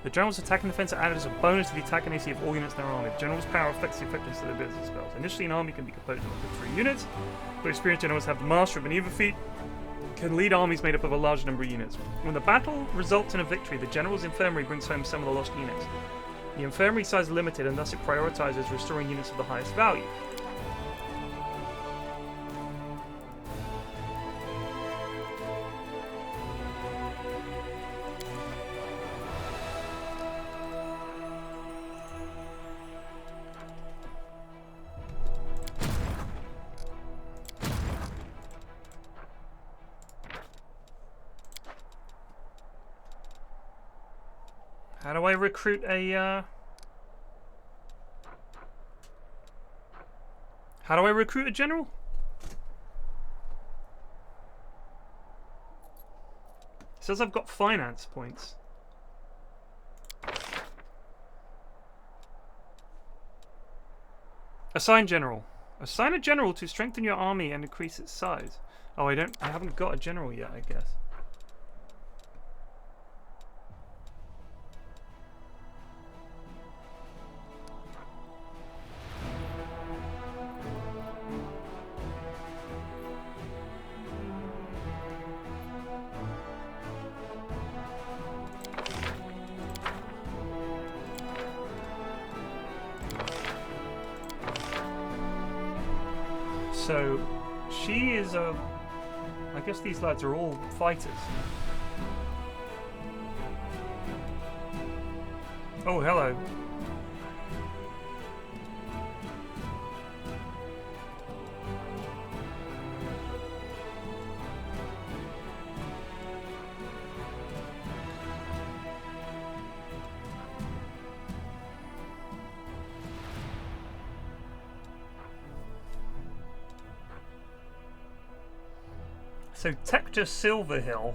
The general's attack and defense are added as a bonus to the attack and AC of all units in their army. The general's power affects the effectiveness of their ability spells. Initially, an army can be composed of up to 3 units, but experienced generals have the mastery of maneuver feat, can lead armies made up of a large number of units. When the battle results in a victory, the general's infirmary brings home some of the lost units. The infirmary size is limited, and thus it prioritizes restoring units of the highest value. How do I recruit a, How do I recruit a general? It says I've got finance points. Assign general. Assign a general to strengthen your army and increase its size. Oh, I haven't got a general yet, I guess. So, she is a... I guess these lads are all fighters. Oh, hello. So Tector Silverhill,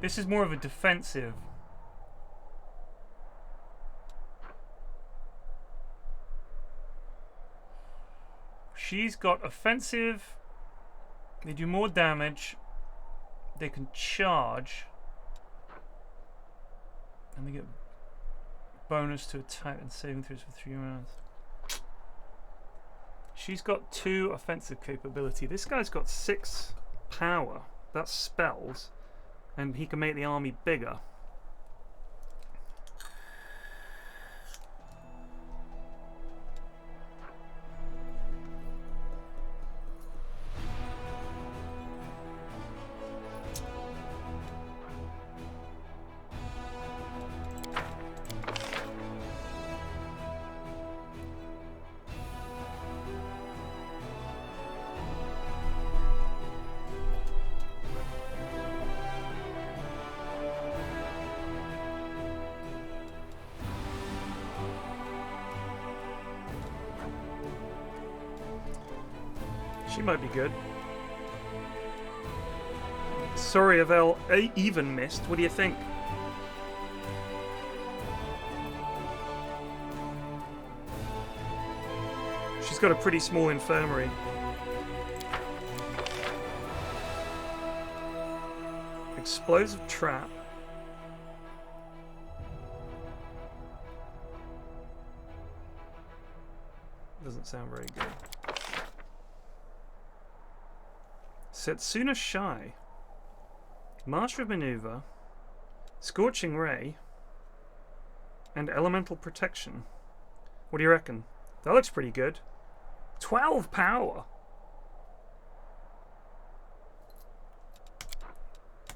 this is more of a defensive. She's got offensive, they do more damage, they can charge, and they get bonus to attack and saving throws for 3 rounds. She's got 2 offensive capability. This guy's got 6 power. That's spells, and he can make the army bigger. She might be good. Sorry, Avel even missed. What do you think? She's got a pretty small infirmary. Explosive trap. Doesn't sound very good. Setsuna Shy, Master of Maneuver, Scorching Ray, and Elemental Protection. What do you reckon? That looks pretty good. 12 power!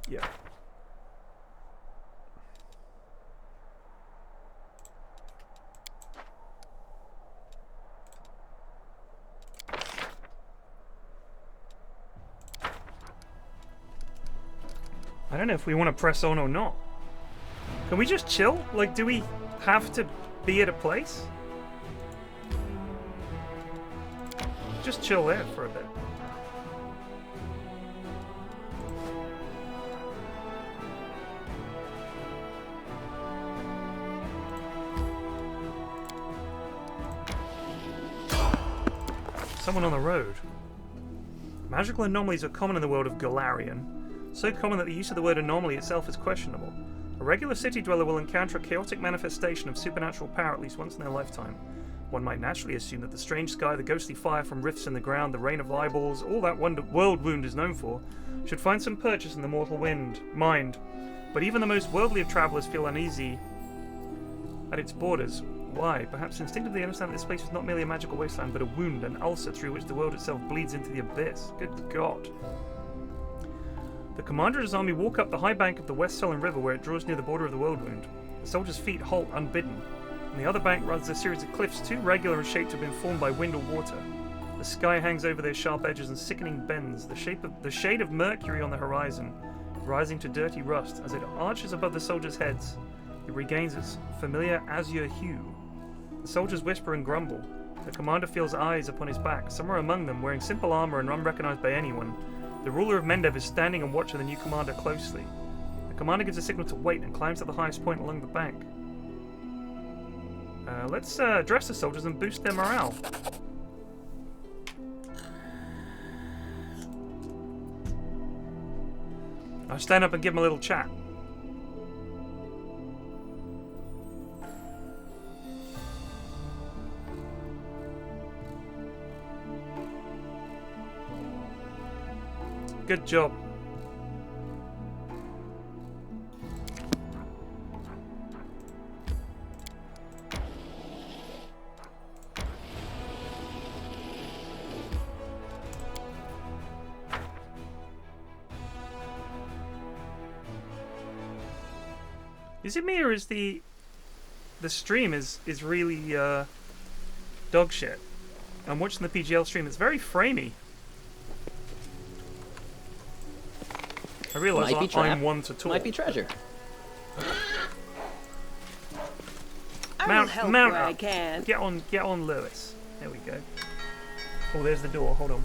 Yeah. I don't know if we want to press on or not. Can we just chill? Like, do we have to be at a place? Just chill there for a bit. Someone on the road. Magical anomalies are common in the world of Galarian. So common that the use of the word anomaly itself is questionable. A regular city dweller will encounter a chaotic manifestation of supernatural power at least once in their lifetime. One might naturally assume that the strange sky, the ghostly fire from rifts in the ground, the rain of eyeballs, all that world wound is known for, should find some purchase in the mortal mind. But even the most worldly of travellers feel uneasy at its borders. Why? Perhaps instinctively understand that this place is not merely a magical wasteland, but a wound, an ulcer through which the world itself bleeds into the abyss. Good God. The commander of his army walk up the high bank of the West Sullen River where it draws near the border of the world wound. The soldiers' feet halt unbidden. On the other bank runs a series of cliffs too regular in shape to have been formed by wind or water. The sky hangs over their sharp edges and sickening bends, the shade of mercury on the horizon, rising to dirty rust. As it arches above the soldiers' heads, it regains its familiar azure hue. The soldiers whisper and grumble. The commander feels eyes upon his back, somewhere among them, wearing simple armor and unrecognized by anyone. The ruler of Mendev is standing and watching the new commander closely. The commander gives a signal to wait and climbs to the highest point along the bank. Let's address the soldiers and boost their morale. I'll stand up and give them a little chat. Good job. Is it me or is the stream is really dog shit? I'm watching the PGL stream. It's very framey. I realise I'm one to talk. Might be treasure. Mount where up. I can. Get on, Lewis. There we go. Oh, there's the door. Hold on.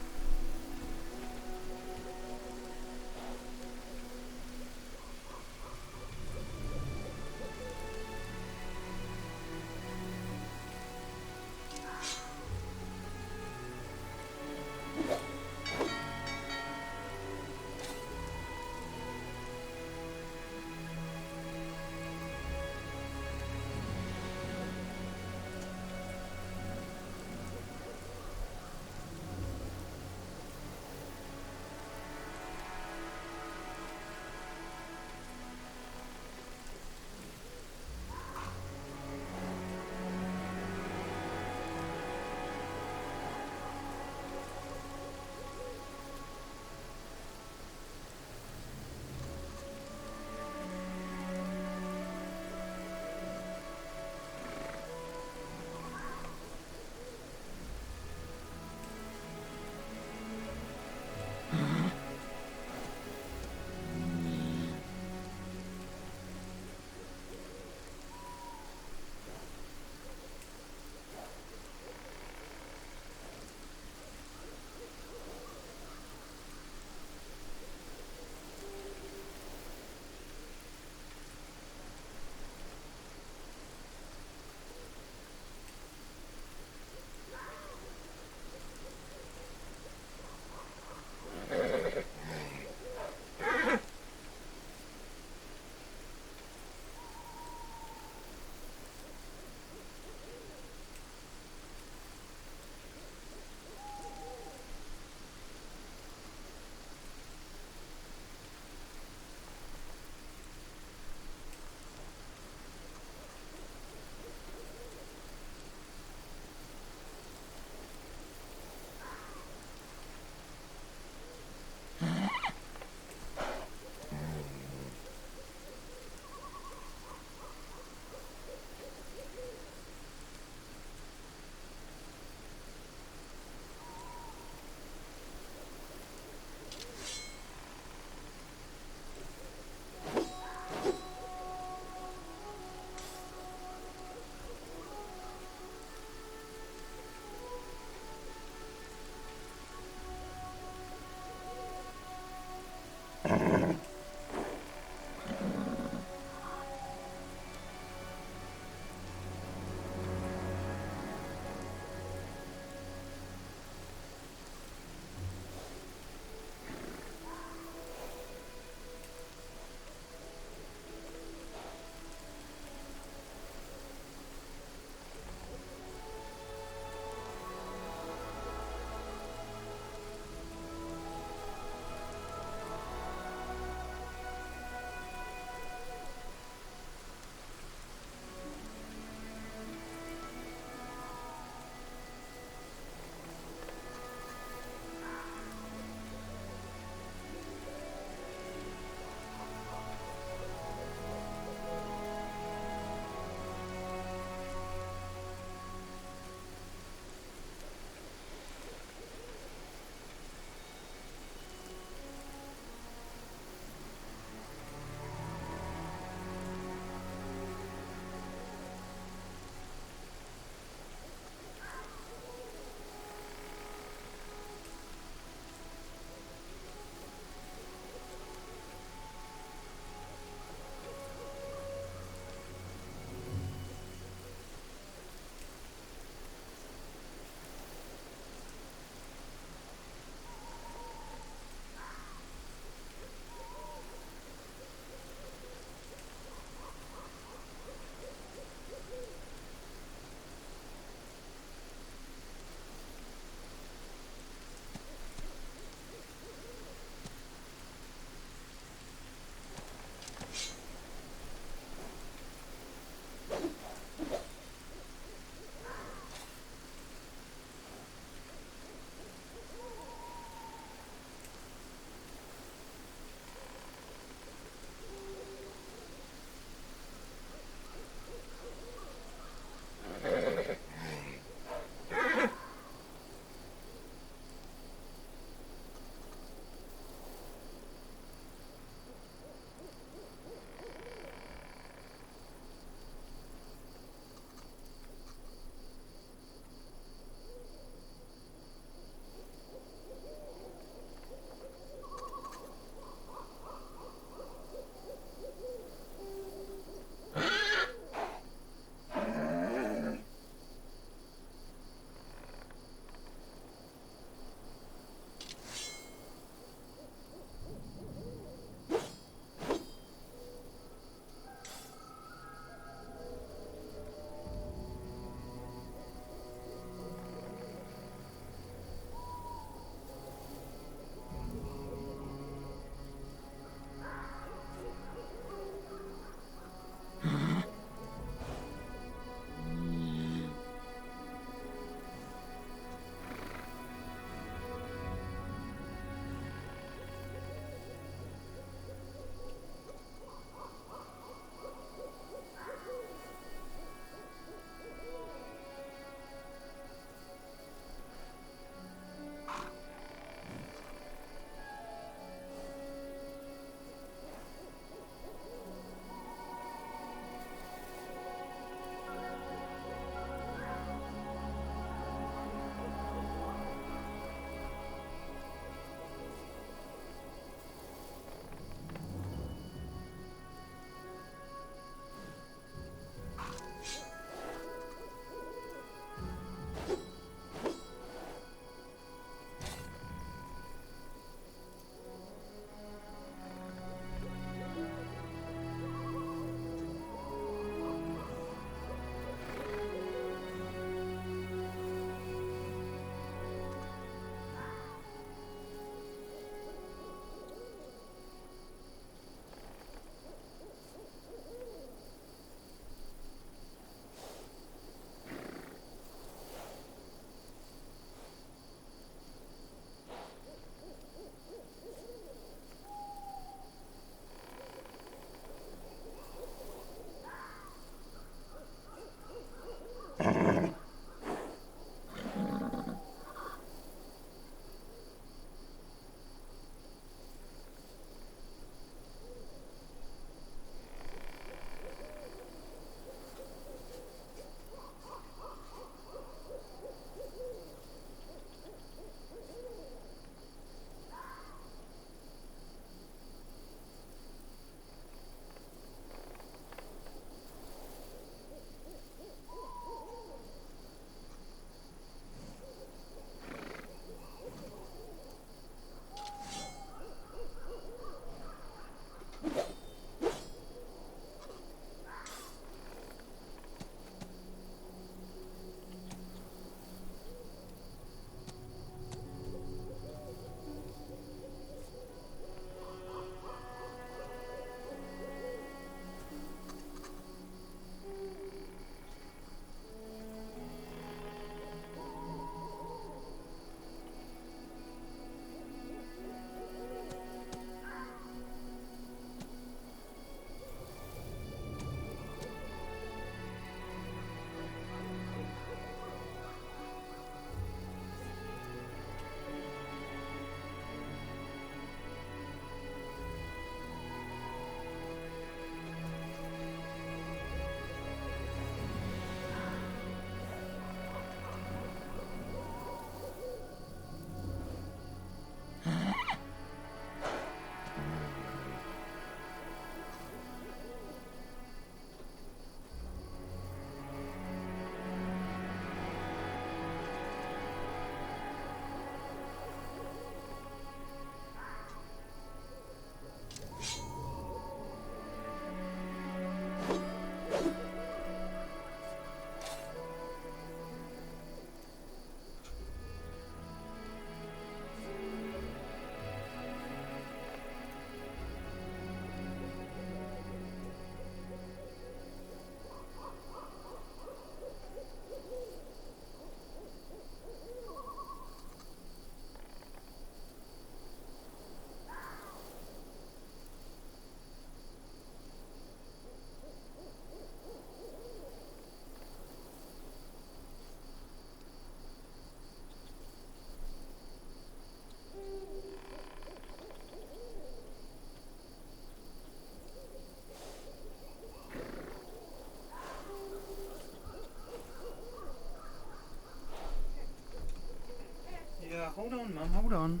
on, Mum. Hold on.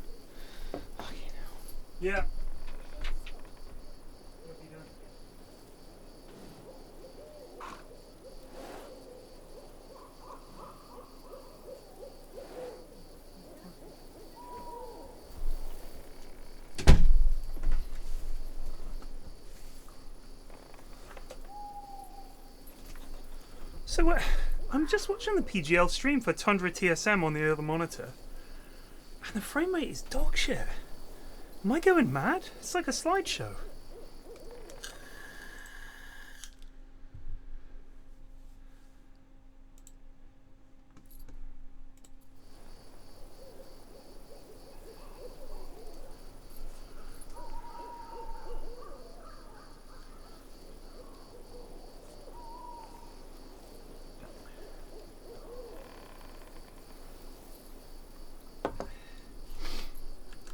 Yeah. So I'm just watching the PGL stream for Tundra TSM on the other monitor, and the frame rate is dog shit. Am I going mad? It's like a slideshow.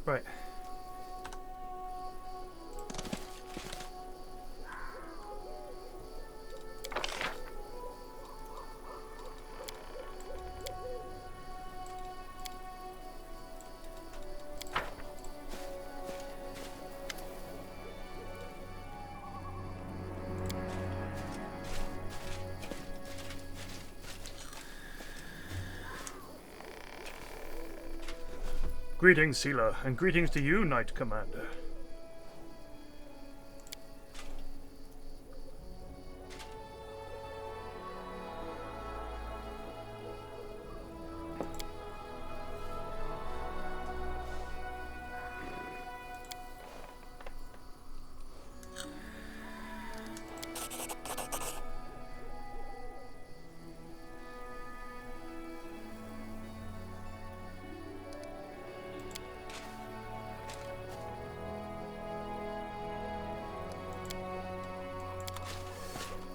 Right. Greetings, Sela, and greetings to you, Knight Commander.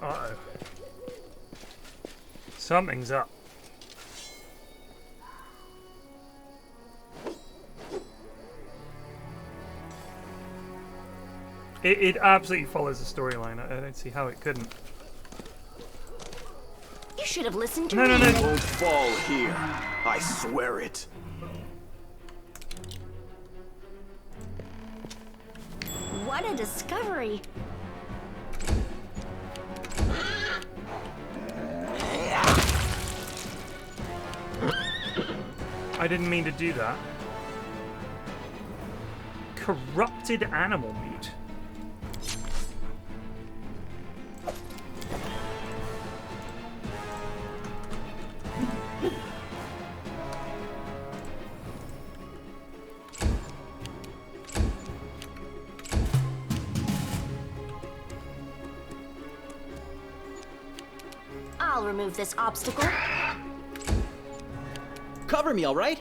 Uh-oh. Something's up. It absolutely follows the storyline. I don't see how it couldn't. You should have listened to me. me. No. Won't fall here. I swear it. What a discovery. I didn't mean to do that. Corrupted animal meat. I'll remove this obstacle. Cover me, all right?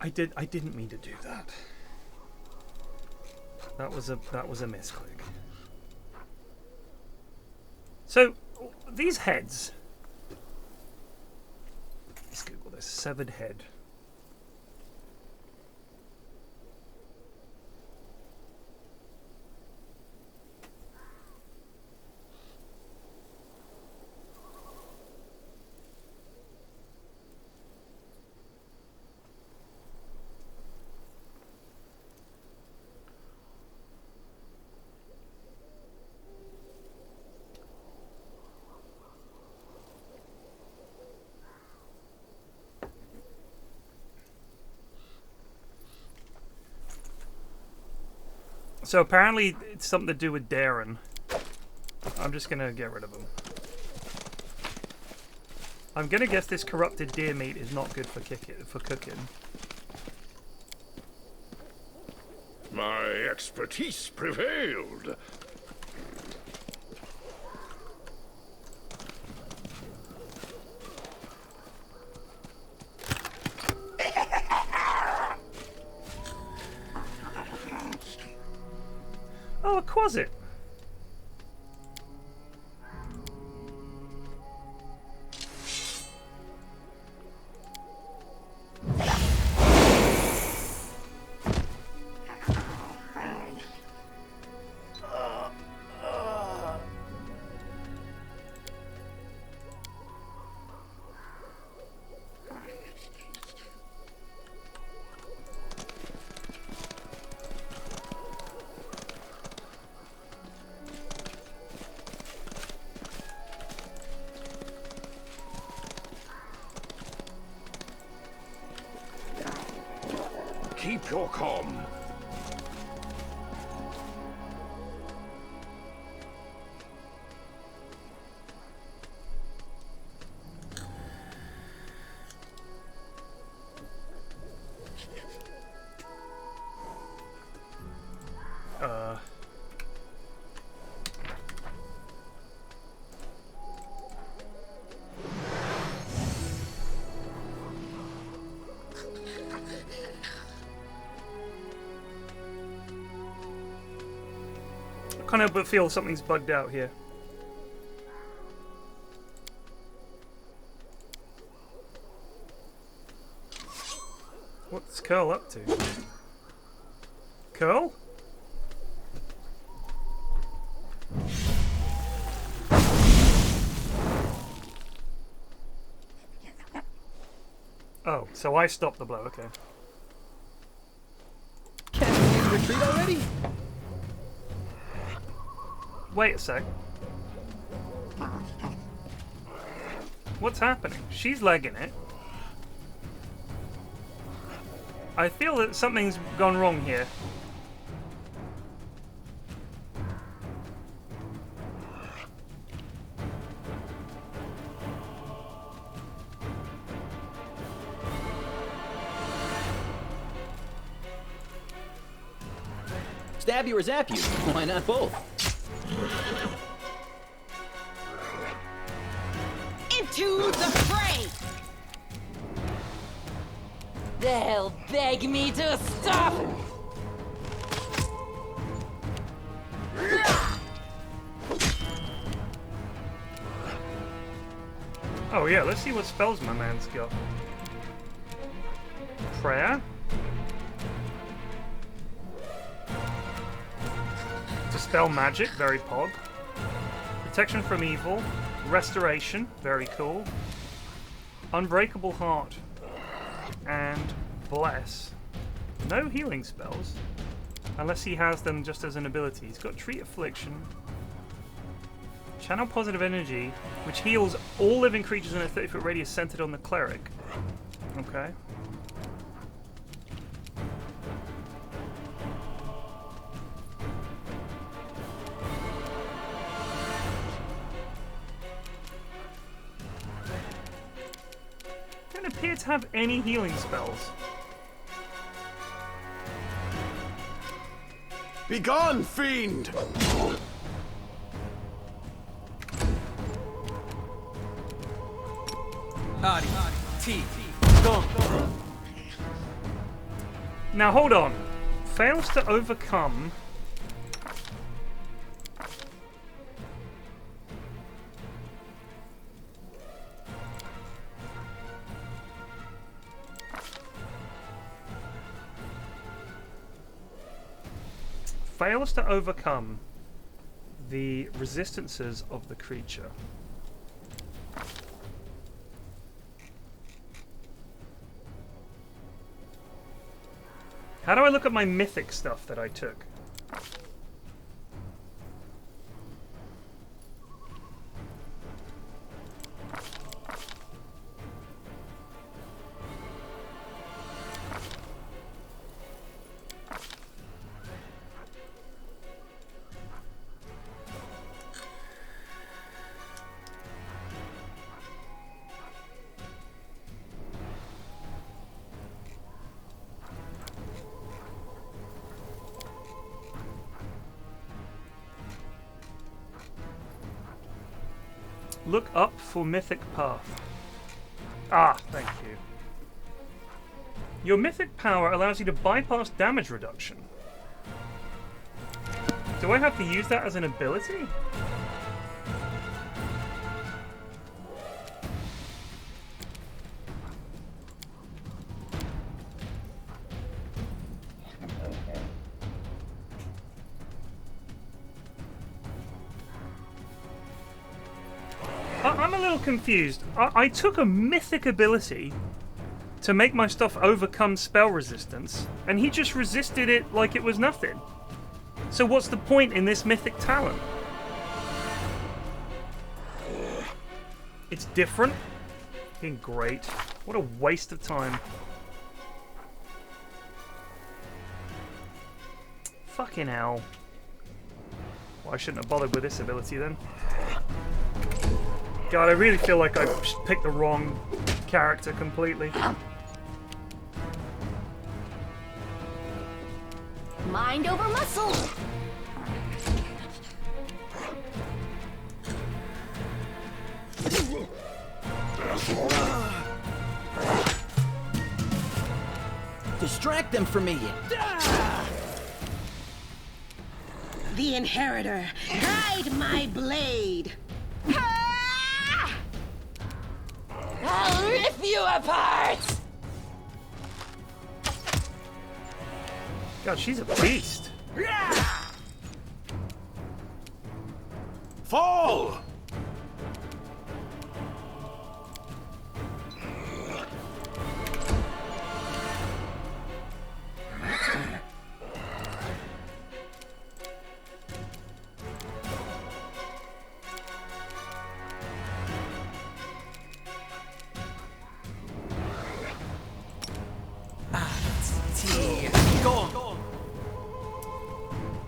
I didn't mean to do that. That was a misclick. So these heads. Let's Google this. Severed head. So apparently it's something to do with Darren. I'm just gonna get rid of him. I'm gonna guess this corrupted deer meat is not good for cooking. My expertise prevailed. Oh, a quasit. keep your calm. I can't help but feel something's bugged out here. What's Curl up to? Curl? Oh, so I stopped the blow, okay. Can't you retreat already? Wait a sec. What's happening? She's legging it. I feel that something's gone wrong here. Stab you or zap you? Why not both? Into the fray! They'll beg me to stop! Oh yeah, let's see what spells my man's got. Prayer? Dispel magic, very pog. Protection from evil. Restoration, very cool. Unbreakable heart. And bless. No healing spells. Unless he has them just as an ability. He's got treat affliction. Channel positive energy, which heals all living creatures in a 30-foot radius centered on the cleric. Okay. Don't appear to have any healing spells. Begone, fiend! Now hold on. Fails to overcome. Fails to overcome the resistances of the creature. How do I look at my mythic stuff that I took? Look up for Mythic Path. Ah, thank you. Your Mythic power allows you to bypass damage reduction. Do I have to use that as an ability? I'm a little confused. I took a mythic ability to make my stuff overcome spell resistance, and he just resisted it like it was nothing. So what's the point in this mythic talent? It's different. Being great. What a waste of time. Fucking hell. Well, I shouldn't have bothered with this ability then. God, I really feel like I picked the wrong character completely. Mind over muscle. Distract them from me. The Inheritor, guide my blade. I'll rip you apart! God, she's a beast. Fall!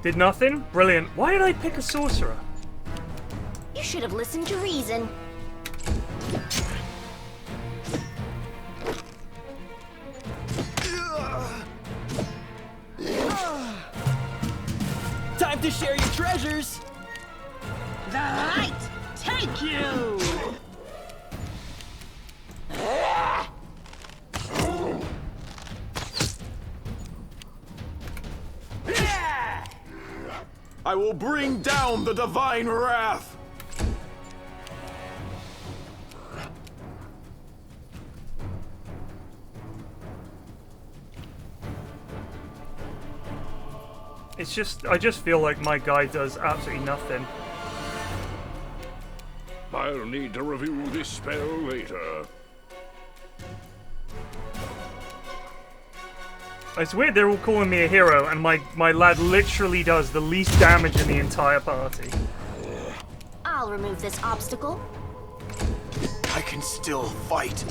Did nothing? Brilliant. Why did I pick a sorcerer? You should have listened to reason. Time to share your treasures! The light take you! I will bring down the divine wrath! It's just, I just feel like my guy does absolutely nothing. I'll need to review this spell later. It's weird they're all calling me a hero and my lad literally does the least damage in the entire party. I'll remove this obstacle. I can still fight.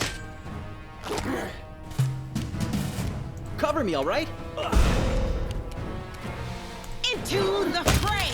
Cover me, all right? Into the fray!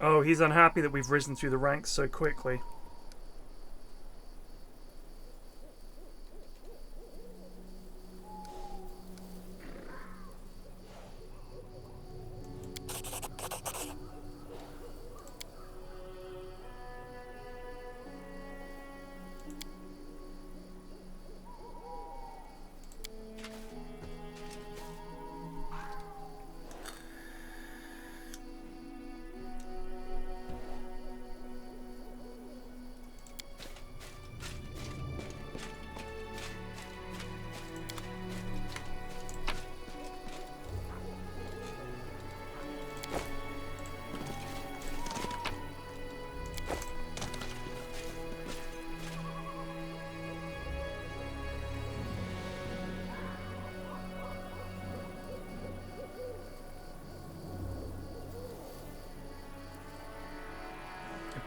Oh, he's unhappy that we've risen through the ranks so quickly.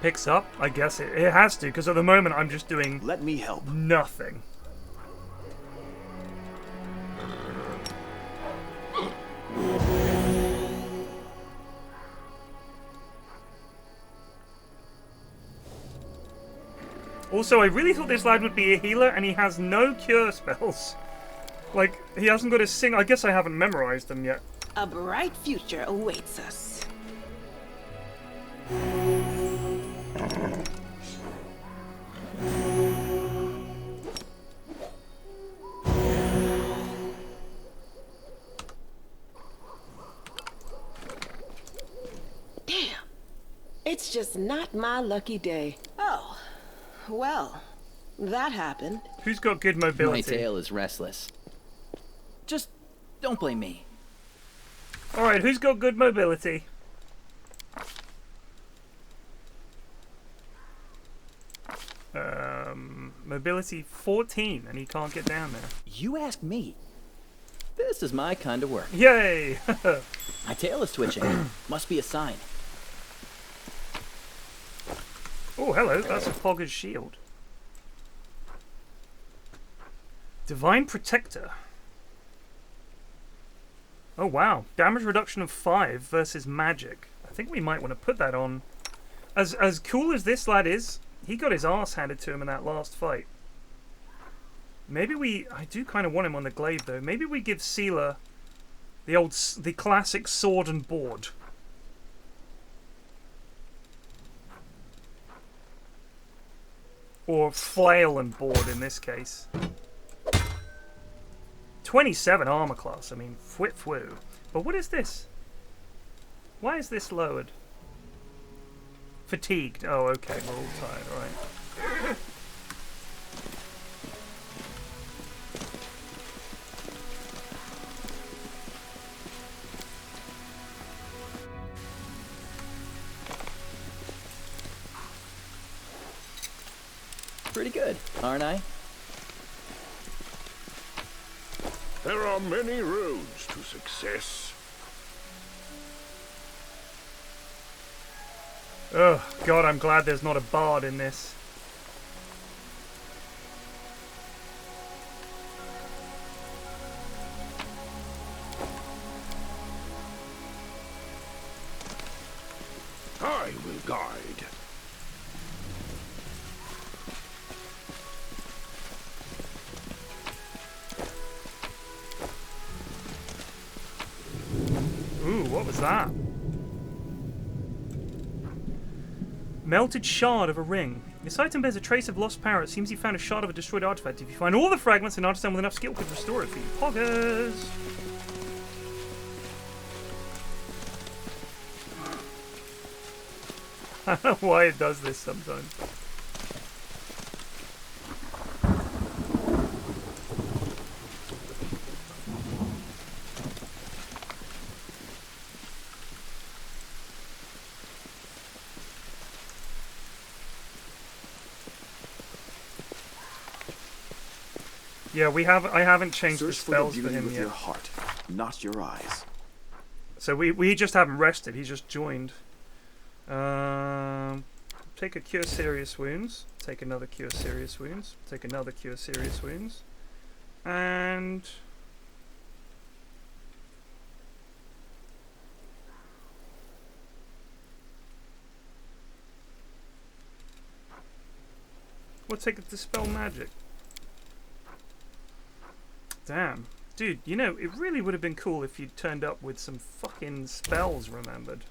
Picks up? I guess it has to, because at the moment I'm just doing... Let me help. Nothing. Also, I really thought this lad would be a healer, and he has no cure spells. Like, he hasn't got a single... I guess I haven't memorized them yet. A bright future awaits us. Damn. It's just not my lucky day. Oh, well, that happened. Who's got good mobility? My tail is restless. Just don't blame me. Alright, who's got good mobility? Mobility 14, and he can't get down there. You asked me. This is my kind of work. Yay! My tail is twitching. Must be a sign. Oh, hello, that's a Pogger's shield. Divine Protector. Oh wow, damage reduction of 5 versus magic. I think we might want to put that on. As cool as this lad is, he got his arse handed to him in that last fight. Maybe I do kind of want him on the glaive though. Maybe we give Sealer the classic sword and board. Or flail and board in this case. 27 armor class, I mean, fwit. But what is this? Why is this lowered? Fatigued. Oh, okay, we're all tired, alright. Pretty good, aren't I? There are many roads to success. Oh, God, I'm glad there's not a bard in this. I will guide. Ooh, what was that? Melted shard of a ring. This item bears a trace of lost power. It seems you found a shard of a destroyed artifact. If you find all the fragments, an artisan with enough skill could restore it for you. Poggers! I don't know why it does this sometimes. Yeah, I haven't changed the spells for him yet. Your heart, not your eyes. So we just haven't rested. He just joined. Take a cure serious wounds. Take another cure serious wounds. Take another cure serious wounds. And we'll take it dispel magic. Damn. Dude, you know, it really would have been cool if you'd turned up with some fucking spells remembered.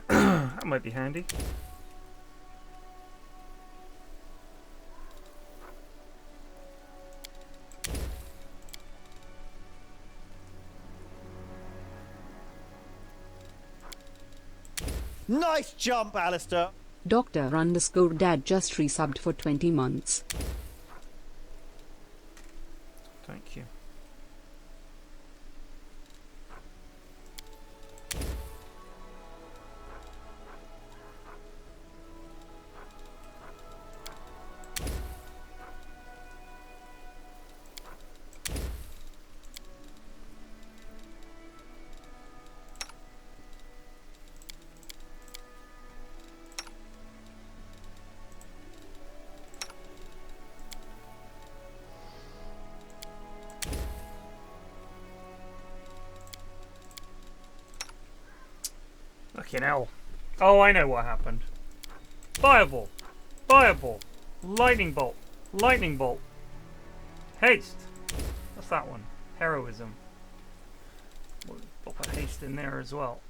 That might be handy. Nice jump, Alistair. Dr_Dad just resubbed for 20 months. Thank you. Fucking hell. Oh, I know what happened. Fireball. Fireball. Lightning bolt. Lightning bolt. Haste. What's that one? Heroism. We'll pop a haste in there as well.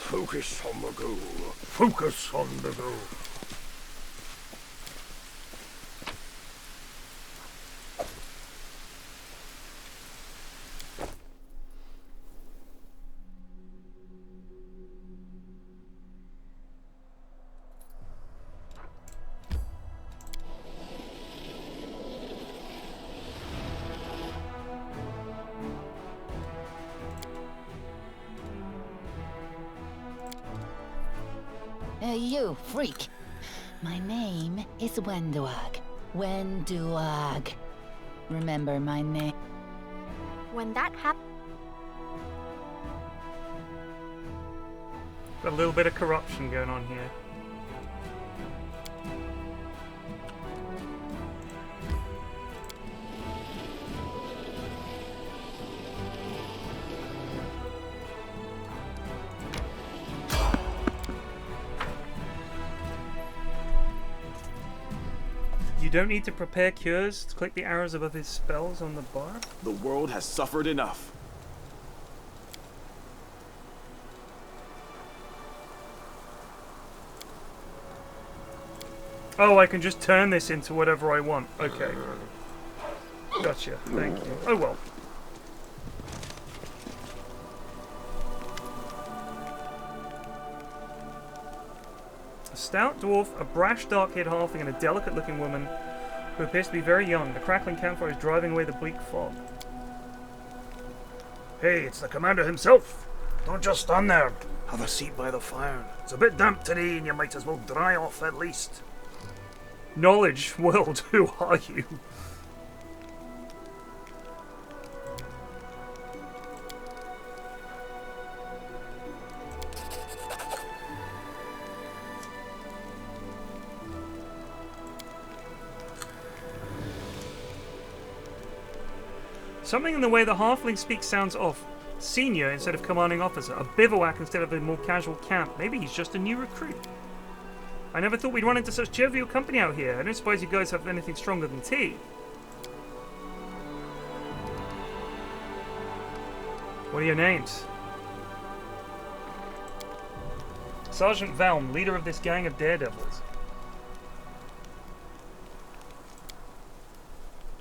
Focus on the goal. Focus on the goal. Hey, you freak. My name is Wenduag. Wenduag. Remember my name. When that happened. Got a little bit of corruption going on here. You don't need to prepare cures. Click the arrows above his spells on the bar. The world has suffered enough. Oh, I can just turn this into whatever I want. Okay. Gotcha. Thank you. Oh well. A stout dwarf, a brash dark-haired halfling, and a delicate-looking woman who appears to be very young. The crackling campfire is driving away the bleak fog. Hey, it's the commander himself. Don't just stand there. Have a seat by the fire. It's a bit damp today and you might as well dry off at least. Knowledge world, who are you? Something in the way the halfling speaks sounds off. Senior instead of commanding officer. A bivouac instead of a more casual camp. Maybe he's just a new recruit. I never thought we'd run into such jovial company out here. I don't suppose you guys have anything stronger than tea. What are your names? Sergeant Velm, leader of this gang of daredevils.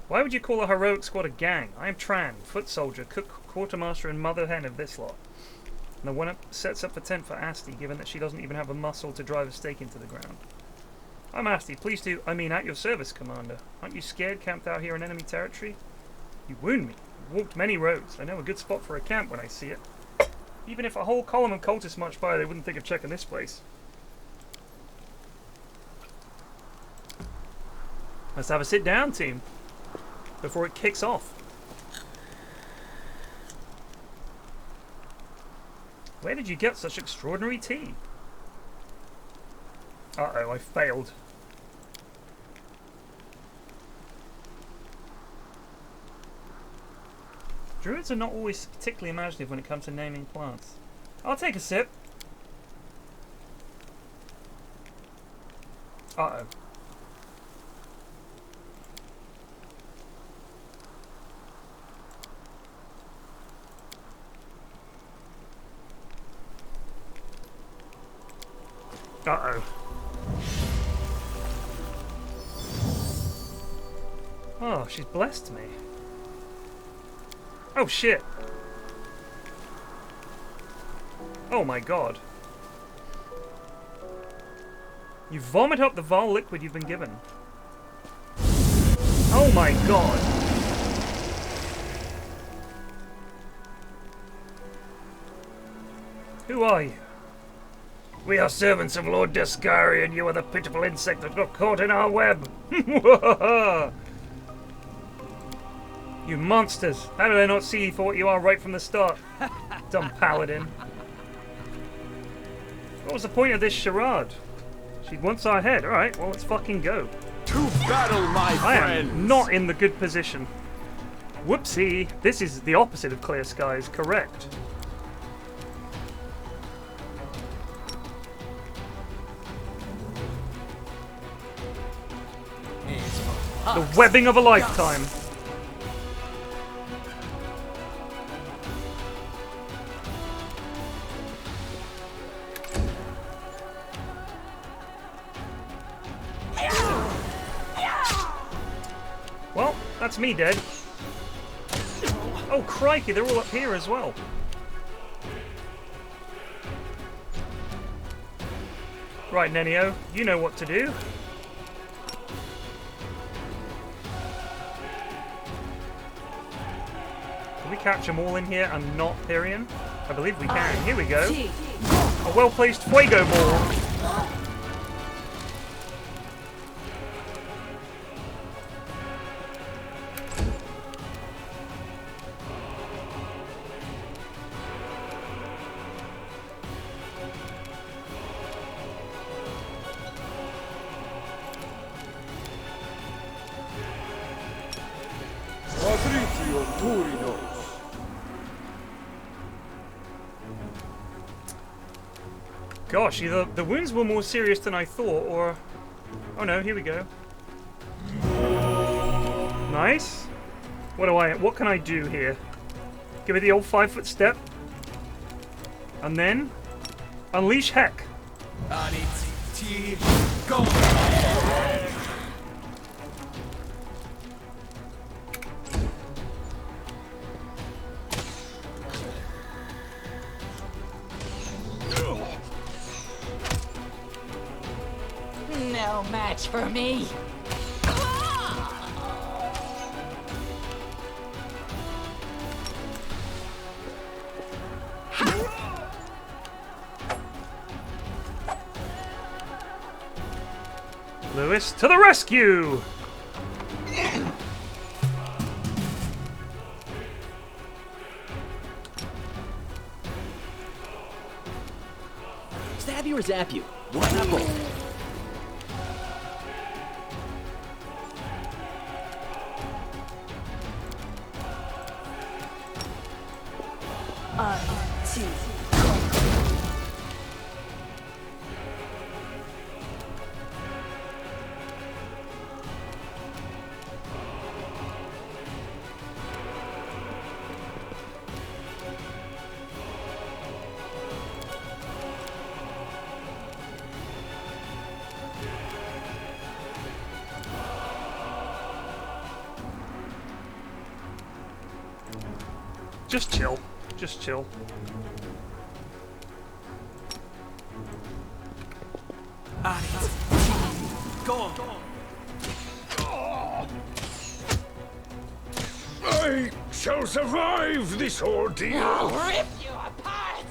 Why would you call a heroic squad a gang? I am Tran, foot soldier, cook, quartermaster, and mother hen of this lot. And the one that sets up the tent for Asti, given that she doesn't even have a muscle to drive a stake into the ground. I'm Asti, please do, I mean at your service, Commander. Aren't you scared camped out here in enemy territory? You wound me. I've walked many roads. I know a good spot for a camp when I see it. Even if a whole column of cultists marched by, they wouldn't think of checking this place. Let's have a sit down, team, before it kicks off. Where did you get such extraordinary tea? Uh-oh, I failed. Druids are not always particularly imaginative when it comes to naming plants. I'll take a sip. Uh-oh. Uh-oh. Oh, she's blessed me. Oh, shit. Oh, my God. You vomit up the vile liquid you've been given. Oh, my God. Who are you? We are servants of Lord Descari, and you are the pitiful insect that got caught in our web. You monsters! How did I not see you for what you are right from the start? Dumb paladin. What was the point of this charade? She wants our head. Alright, well, let's fucking go. To battle, my I friends! am not in the good position. Whoopsie. This is the opposite of clear skies, correct. The webbing of a lifetime. Well, that's me dead. Oh, crikey, they're all up here as well. Right, Nenio, you know what to do. Can we catch them all in here and not Pyrian? I believe we can. Here we go. A well-placed Fuego Ball. Gosh, either the wounds were more serious than I thought, or... Oh no, here we go. Nice. What can I do here? Give it the old 5-foot step. And then... Unleash Heck. Go! No match for me. Lewis to the rescue! Stab you or zap you? Why not both? Just chill. Just chill. Go! I shall survive this ordeal! I'll rip you apart!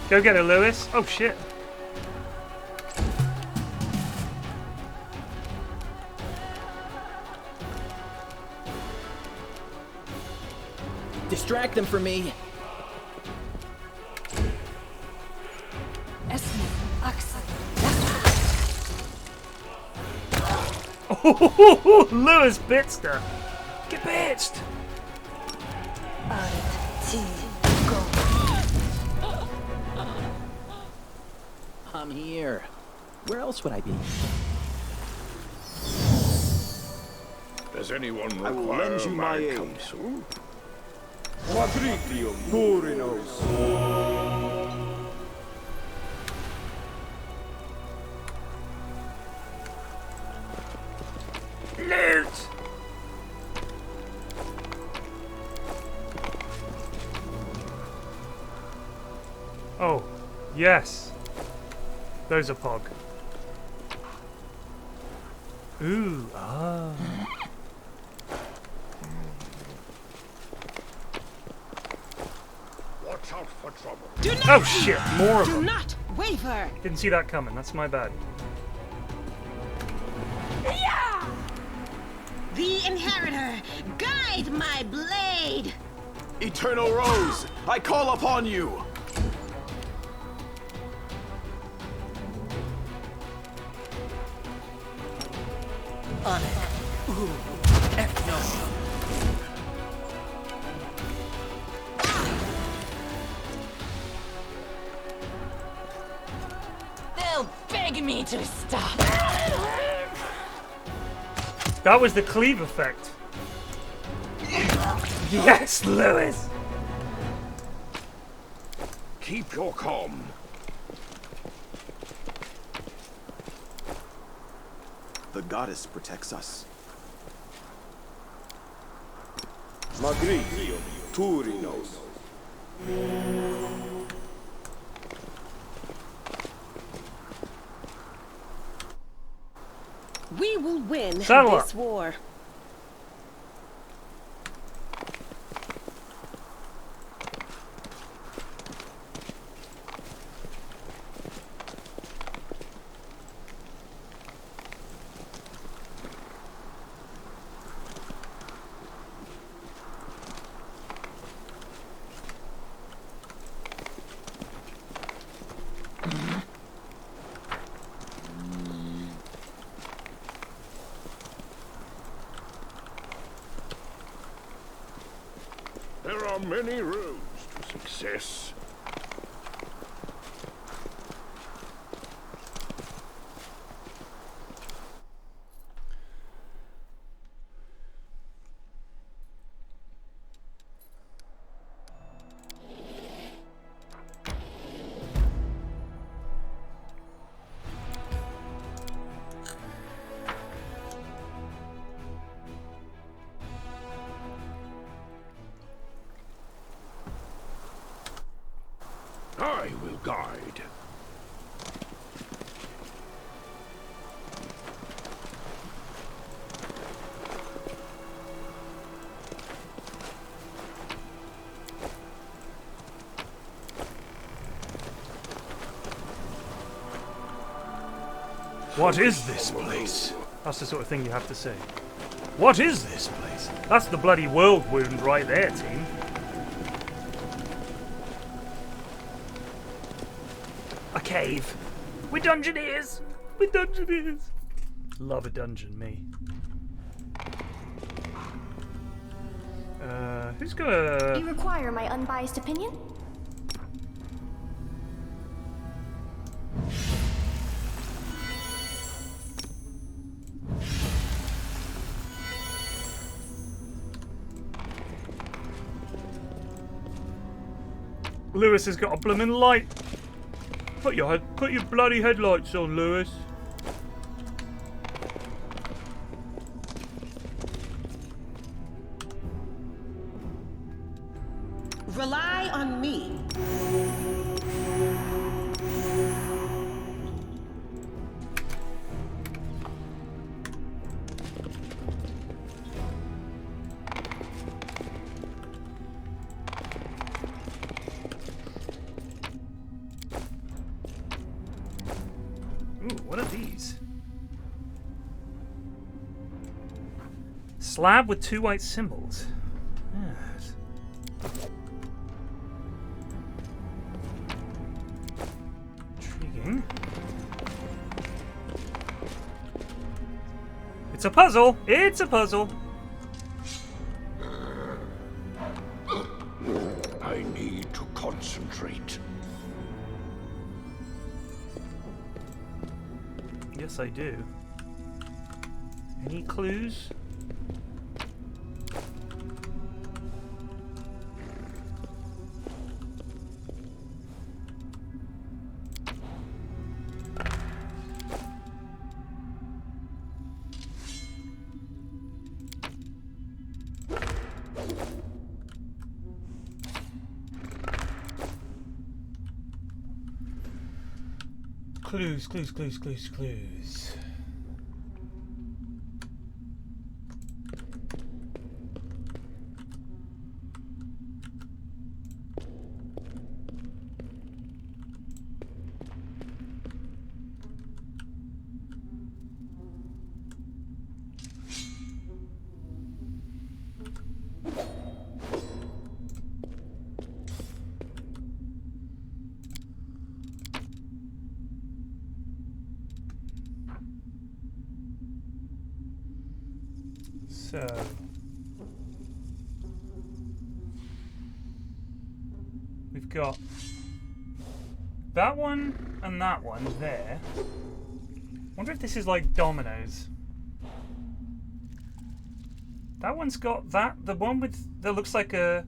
Go get her, Lewis. Oh shit. Distract them for me. Oh, Lewis bitsed her. Get bitsed. I'm here. Where else would I be? Does anyone I will lend you my aid. counsel? Quadrivium Durinos. Loot! Oh, yes. Those are Pog. Ooh, ah. Watch out for trouble. Do not Oh shit, more of Do them. not waver. Didn't see that coming, that's my bad. The Inheritor, guide my blade. Eternal Rose, I call upon you! They'll beg me to stop. That was the cleave effect. Yes, Lewis! Keep your calm. The goddess protects us. Magrigium Turinos. We will win Saddle this up. war. There are many roads to success. I will guide. What is this place? That's the sort of thing you have to say. What is this place? That's the bloody world wound right there, team. A cave. We're dungeoneers. We're dungeoneers. Love a dungeon, me. Who's gonna... You require my unbiased opinion? Lewis has got a blooming light. Put your bloody headlights on, Lewis. Rely on me. Ooh, what are these? Slab with 2 white symbols. Yes. Intriguing. It's a puzzle! It's a puzzle! I need to concentrate. Yes, I do. Any clues? Clues. So we've got that one and that one there. Wonder if this is like dominoes. That one's got the one with that looks like a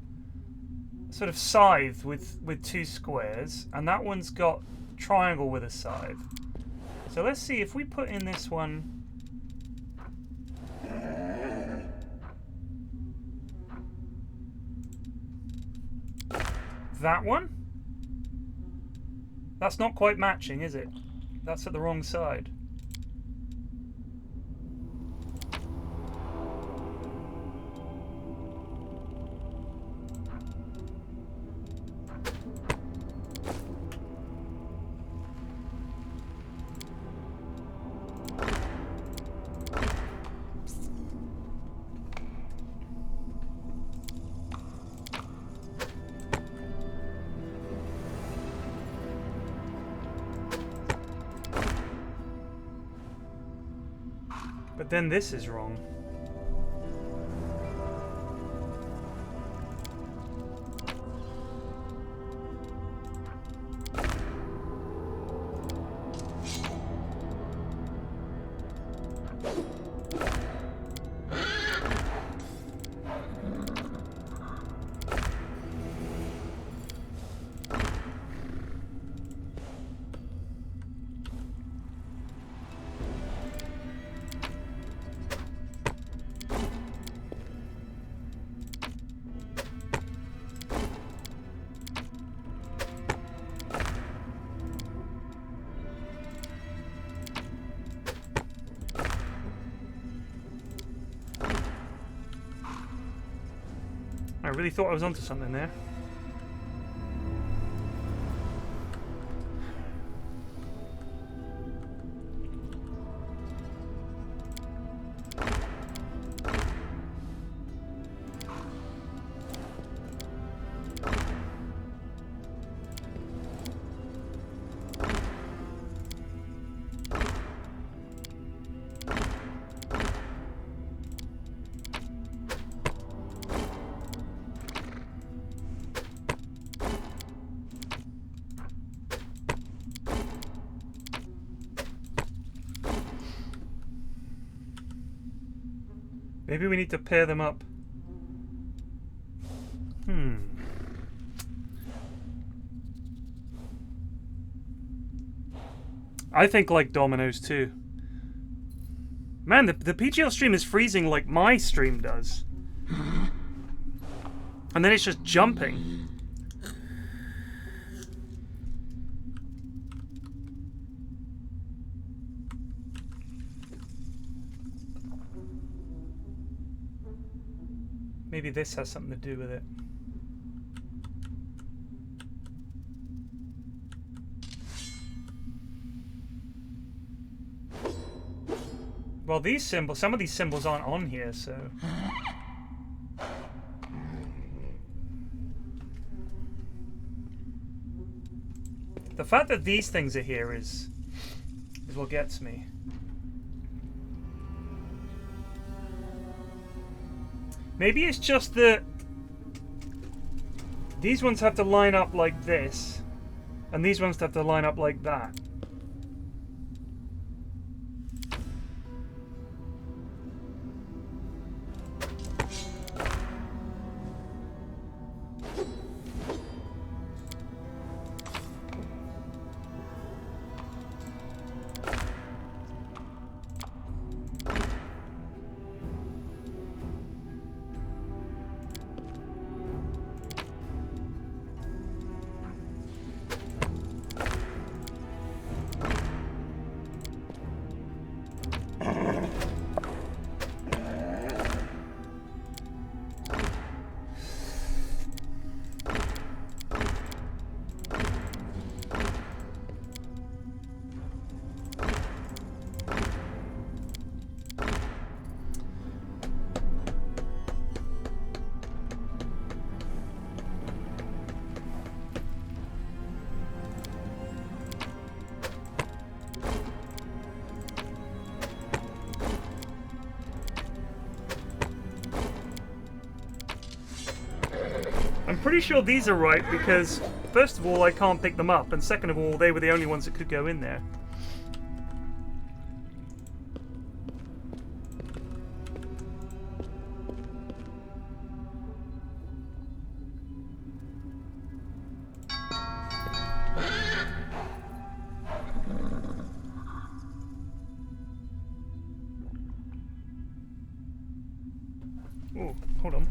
sort of scythe with two squares, and that one's got triangle with a scythe. So let's see if we put in this one. That one? That's not quite matching, is it? That's at the wrong side. But then this is wrong. I really thought I was onto something there. Maybe we need to pair them up. I think like dominoes too. Man, the PGL stream is freezing like my stream does. And then it's just jumping. Maybe this has something to do with it. Well, these symbols, some of these symbols aren't on here, so... The fact that these things are here is what gets me. Maybe it's just that These ones have to line up like this, and these ones have to line up like that. I'm pretty sure these are right because, first of all, I can't pick them up, and second of all, they were the only ones that could go in there. Oh, hold on.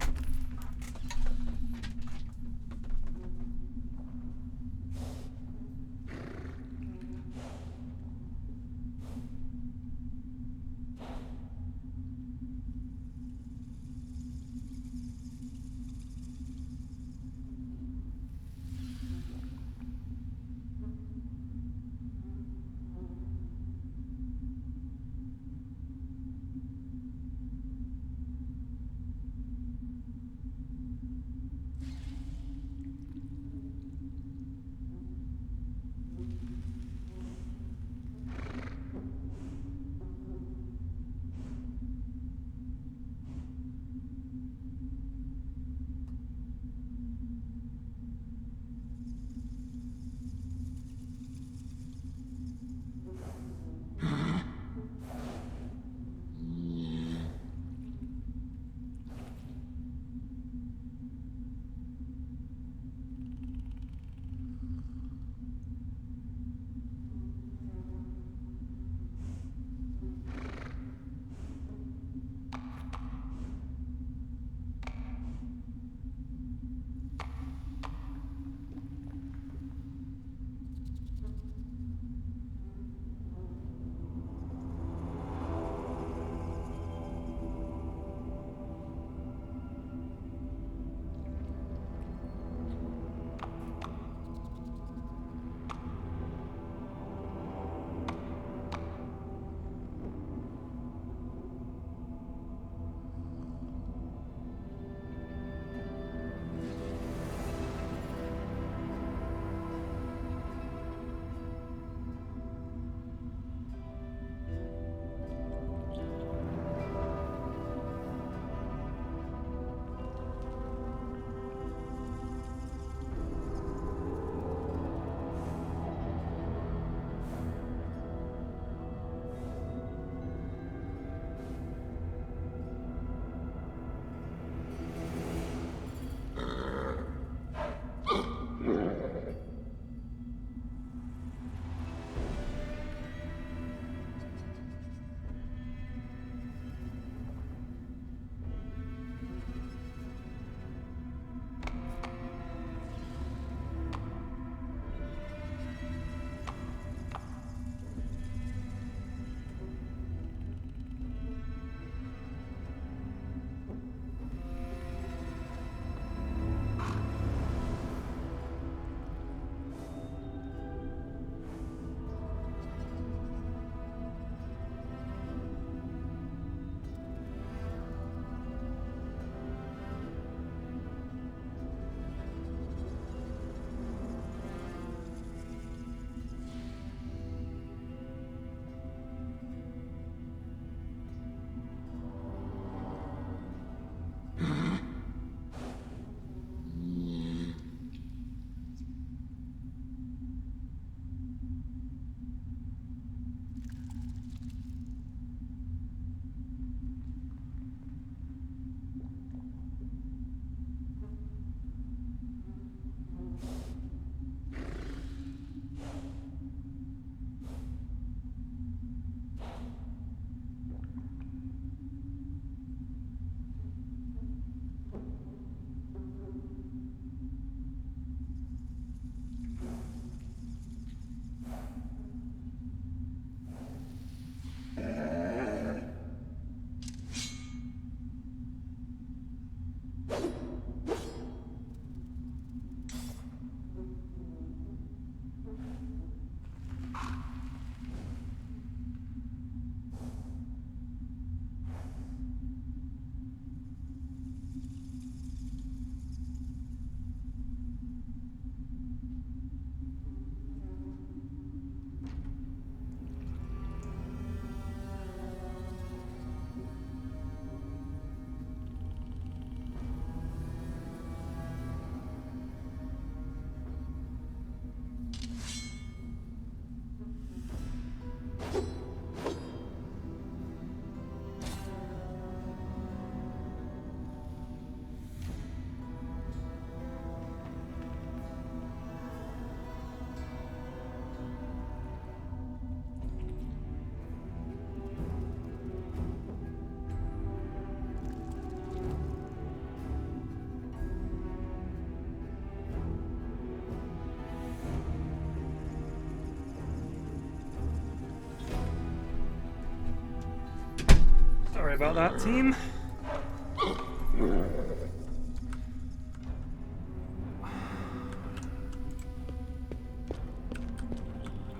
about that, team.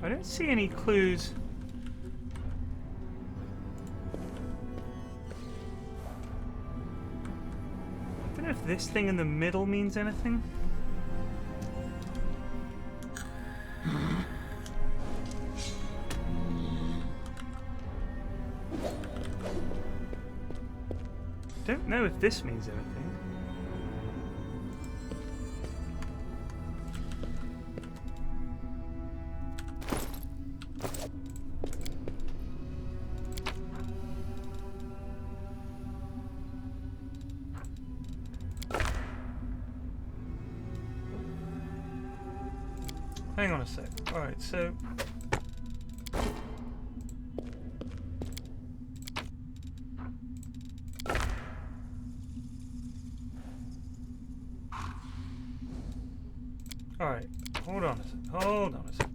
I don't see any clues. I don't know if this thing in the middle means anything. Don't know if this means anything. Hang on a sec. Alright, so... Alright, hold on a sec. Hold on a sec.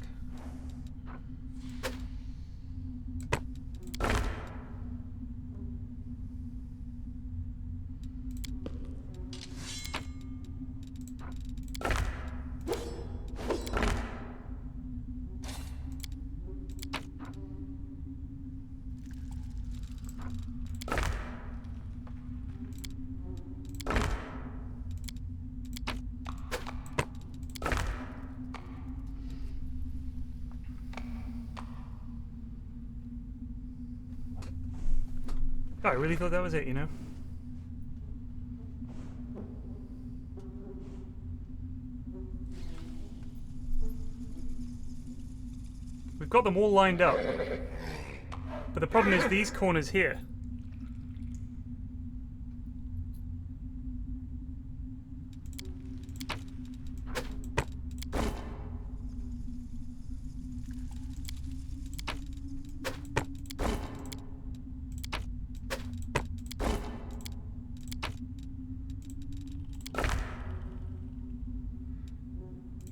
I really thought that was it, you know? We've got them all lined up. But the problem is these corners here.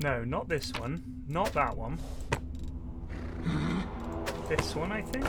No, not this one. Not that one. This one, I think.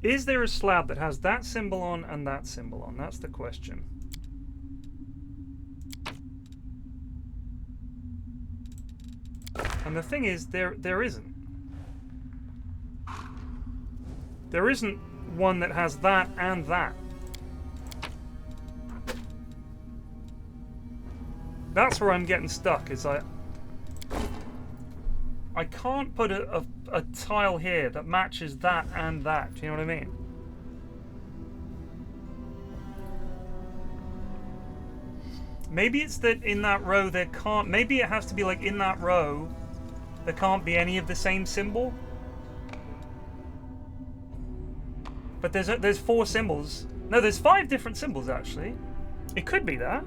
Is there a slab that has that symbol on and that symbol on? That's the question. And the thing is, there isn't. There isn't one that has that and that. That's where I'm getting stuck, is I can't put a tile here that matches that and that. Do you know what I mean? Maybe it's that in that row there can't... Maybe it has to be like in that row there can't be any of the same symbol. But there's 4 symbols. No, there's 5 different symbols actually. It could be that.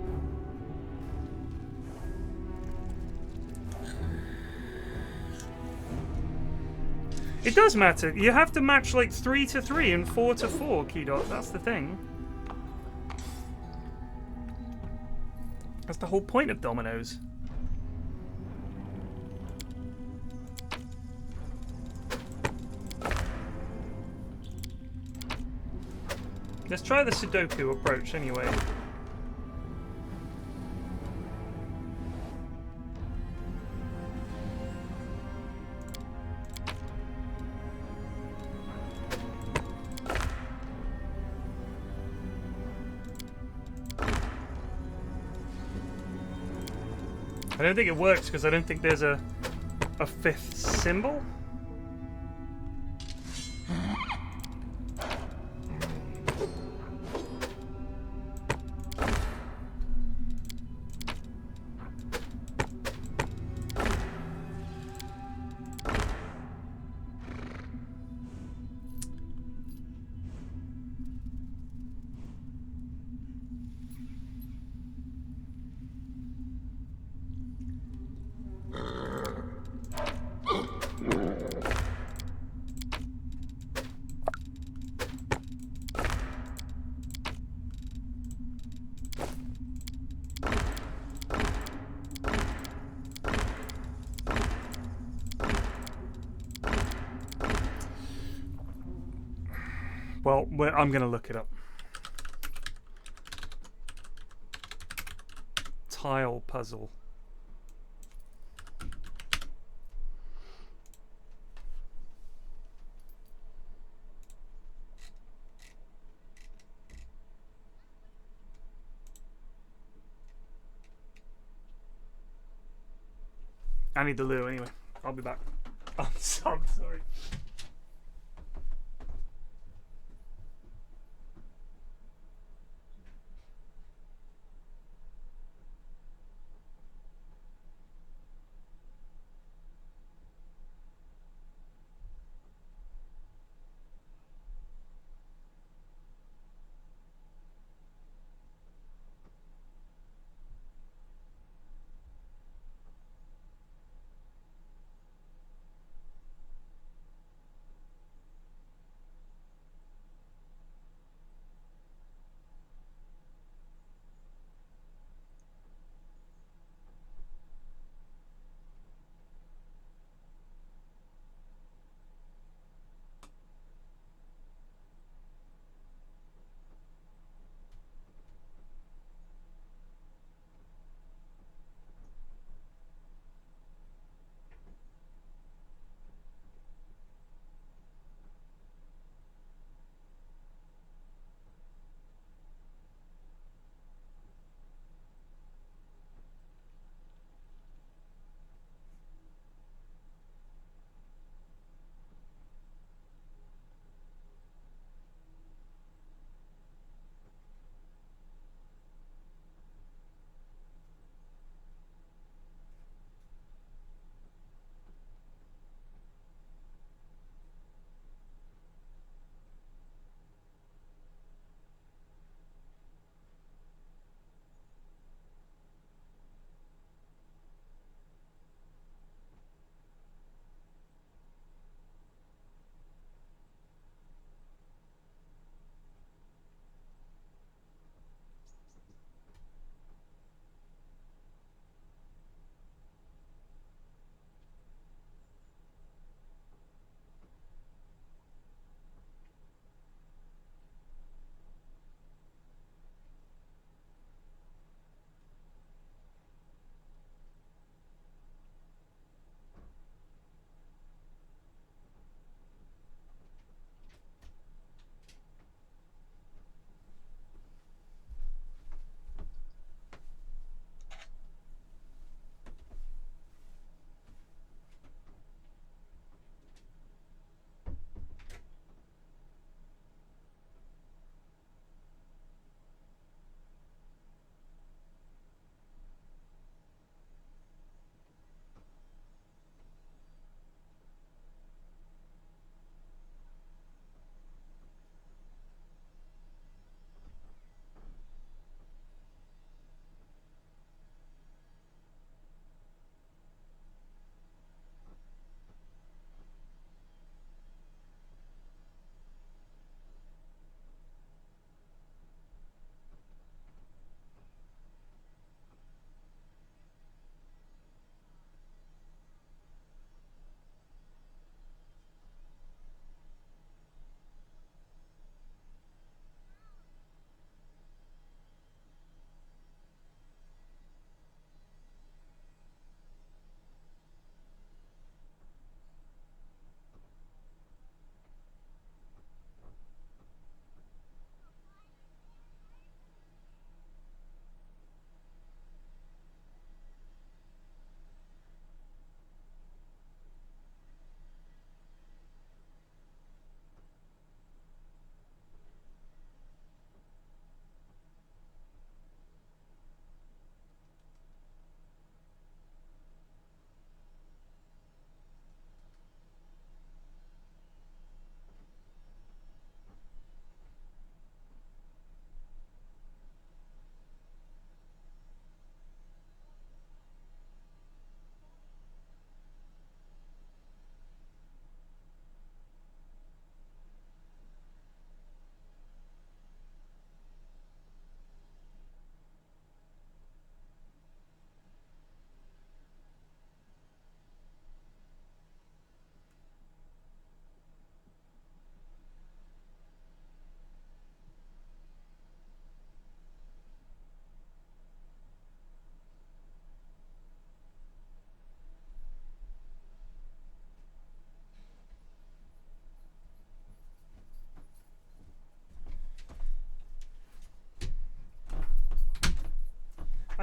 It does matter. You have to match like 3 to 3 and 4 to 4, Keydot. That's the thing. That's the whole point of dominoes. Let's try the Sudoku approach anyway. I don't think it works because I don't think there's a 5th symbol. Well, I'm going to look it up. Tile puzzle. I need the loo anyway. I'll be back. I'm sorry.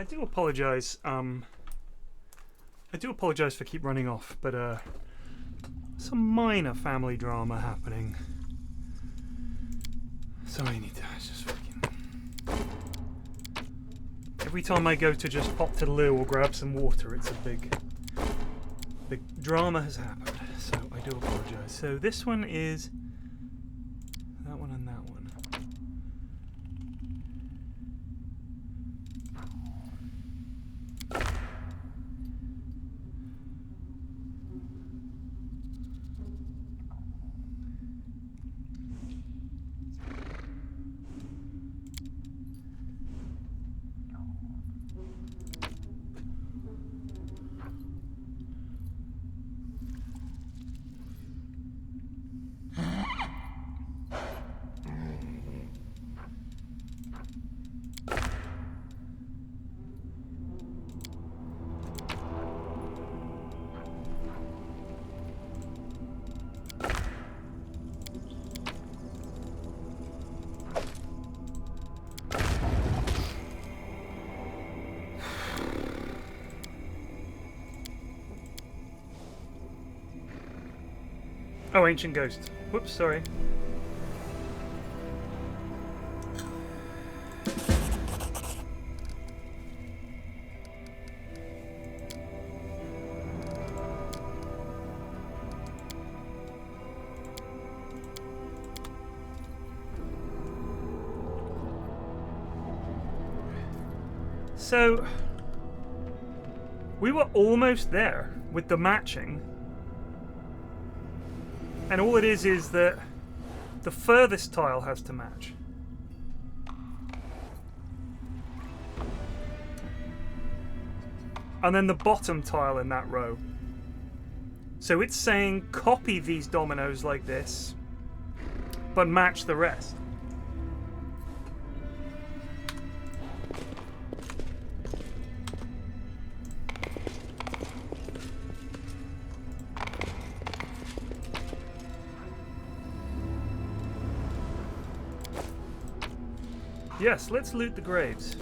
I do apologize. I do apologize for keep running off, but some minor family drama happening. So I need to just fucking. Every time I go to just pop to the loo or grab some water, it's a big drama has happened. So I do apologize. So this one is that one and that one. Oh, Ancient Ghost. Whoops, sorry. So, we were almost there with the matching. And all it is that the furthest tile has to match. And then the bottom tile in that row. So it's saying copy these dominoes like this, but match the rest. Yes, let's loot the graves.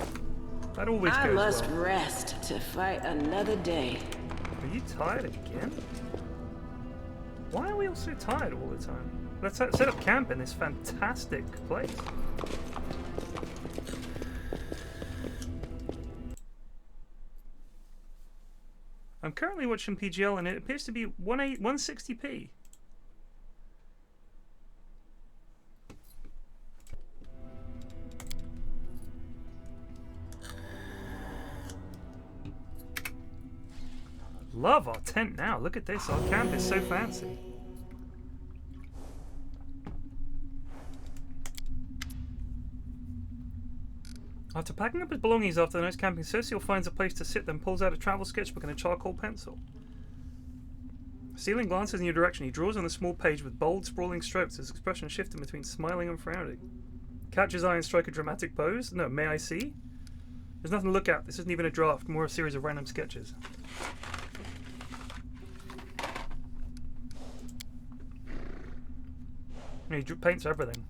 That always goes well. I must rest to fight another day. Are you tired again? Why are we all so tired all the time? Let's set up camp in this fantastic place. I'm currently watching PGL and it appears to be 160p. Love our tent now. Look at this. Our camp is so fancy. After packing up his belongings after the night's camping, Cecil finds a place to sit, then pulls out a travel sketchbook and a charcoal pencil. Stealing glances in your direction, he draws on the small page with bold, sprawling strokes, his expression shifting between smiling and frowning. Catch his eye and strike a dramatic pose? No, may I see? There's nothing to look at. This isn't even a draft, more a series of random sketches. He paints everything.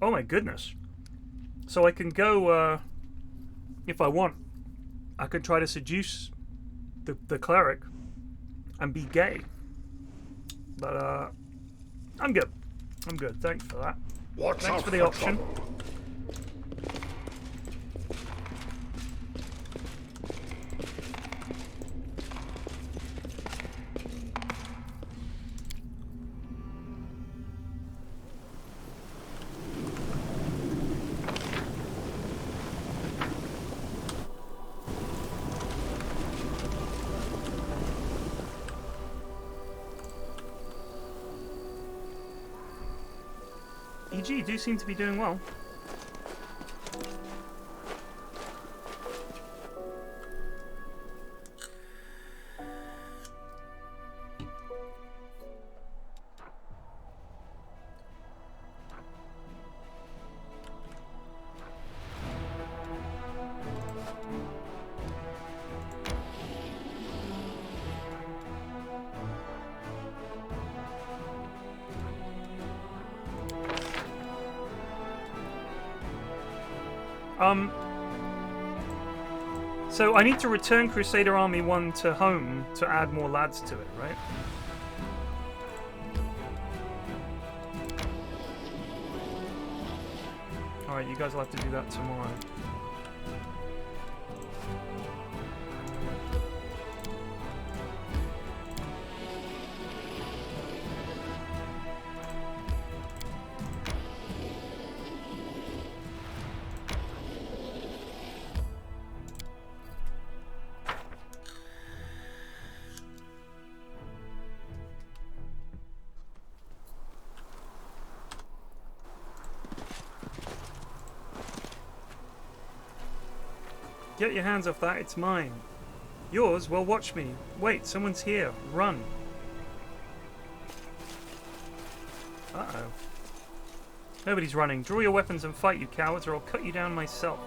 Oh my goodness. So I can go, if I want, I could try to seduce the cleric and be gay. But, I'm good. I'm good. Thanks for that. Thanks for the option. EG do seem to be doing well. So I need to return Crusader Army 1 to home to add more lads to it, right? Alright, you guys will have to do that tomorrow. Get your hands off that, it's mine. Yours? Well, watch me. Wait, someone's here. Run. Uh-oh. Nobody's running. Draw your weapons and fight, you cowards, or I'll cut you down myself.